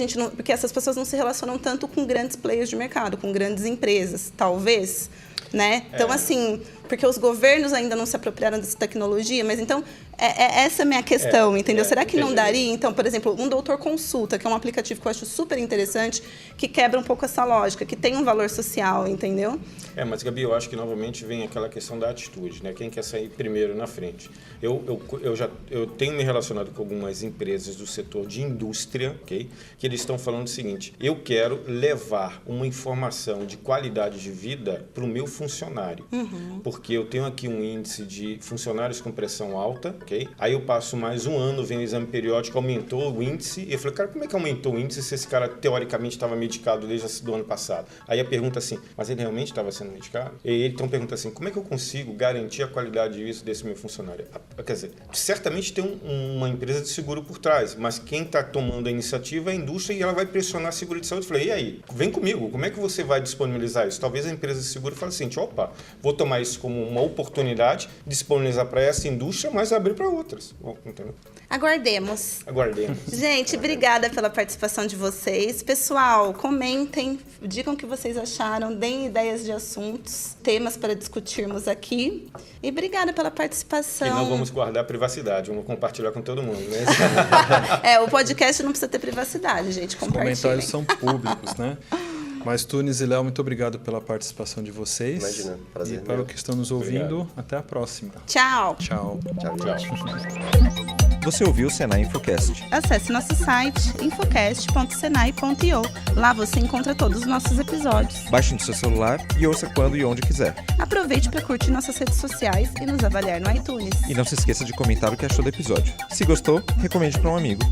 essas pessoas não se relacionam tanto com grandes players de mercado, com grandes empresas, talvez, né? Então, assim, porque os governos ainda não se apropriaram dessa tecnologia, mas então, essa é a minha questão, entendeu? Será que não daria, então, por exemplo, um Doutor Consulta, que é um aplicativo que eu acho super interessante, que quebra um pouco essa lógica, que tem um valor social, entendeu? Mas, Gabi, eu acho que novamente vem aquela questão da atitude, né? Quem quer sair primeiro na frente? Eu tenho me relacionado com algumas empresas do setor de indústria, ok? Que eles estão falando o seguinte: eu quero levar uma informação de qualidade de vida para o meu funcionário, porque eu tenho aqui um índice de funcionários com pressão alta, ok? Aí eu passo mais um ano, vem o exame periódico, aumentou o índice, e eu falei, cara, como é que aumentou o índice se esse cara teoricamente estava medicado desde o ano passado? Aí a pergunta assim, mas ele realmente estava sendo medicado? E ele então pergunta assim, como é que eu consigo garantir a qualidade de vida desse meu funcionário? Quer dizer, certamente tem uma empresa de seguro por trás, mas quem está tomando a iniciativa é a indústria e ela vai pressionar a seguro de saúde. Eu falei, e aí? Vem comigo, como é que você vai disponibilizar isso? Talvez a empresa de seguro fale assim, opa, vou tomar isso como uma oportunidade, disponibilizar para essa indústria, mas abrir para outras. Entendeu? Aguardemos. Gente, obrigada pela participação de vocês. Pessoal, comentem, digam o que vocês acharam, deem ideias de assuntos, temas para discutirmos aqui. E obrigada pela participação. E não vamos guardar privacidade, vamos compartilhar com todo mundo, né? O podcast não precisa ter privacidade, gente. Compartilhem. Os comentários são públicos, né? Mas Tunes e Léo, muito obrigado pela participação de vocês. Imagina, prazer. E para o que estão nos ouvindo, até a próxima. Tchau. Tchau. Você ouviu o Senai Infocast. Acesse nosso site infocast.senai.io. Lá você encontra todos os nossos episódios. Baixe no seu celular e ouça quando e onde quiser. Aproveite para curtir nossas redes sociais e nos avaliar no iTunes. E não se esqueça de comentar o que achou do episódio. Se gostou, recomende para um amigo.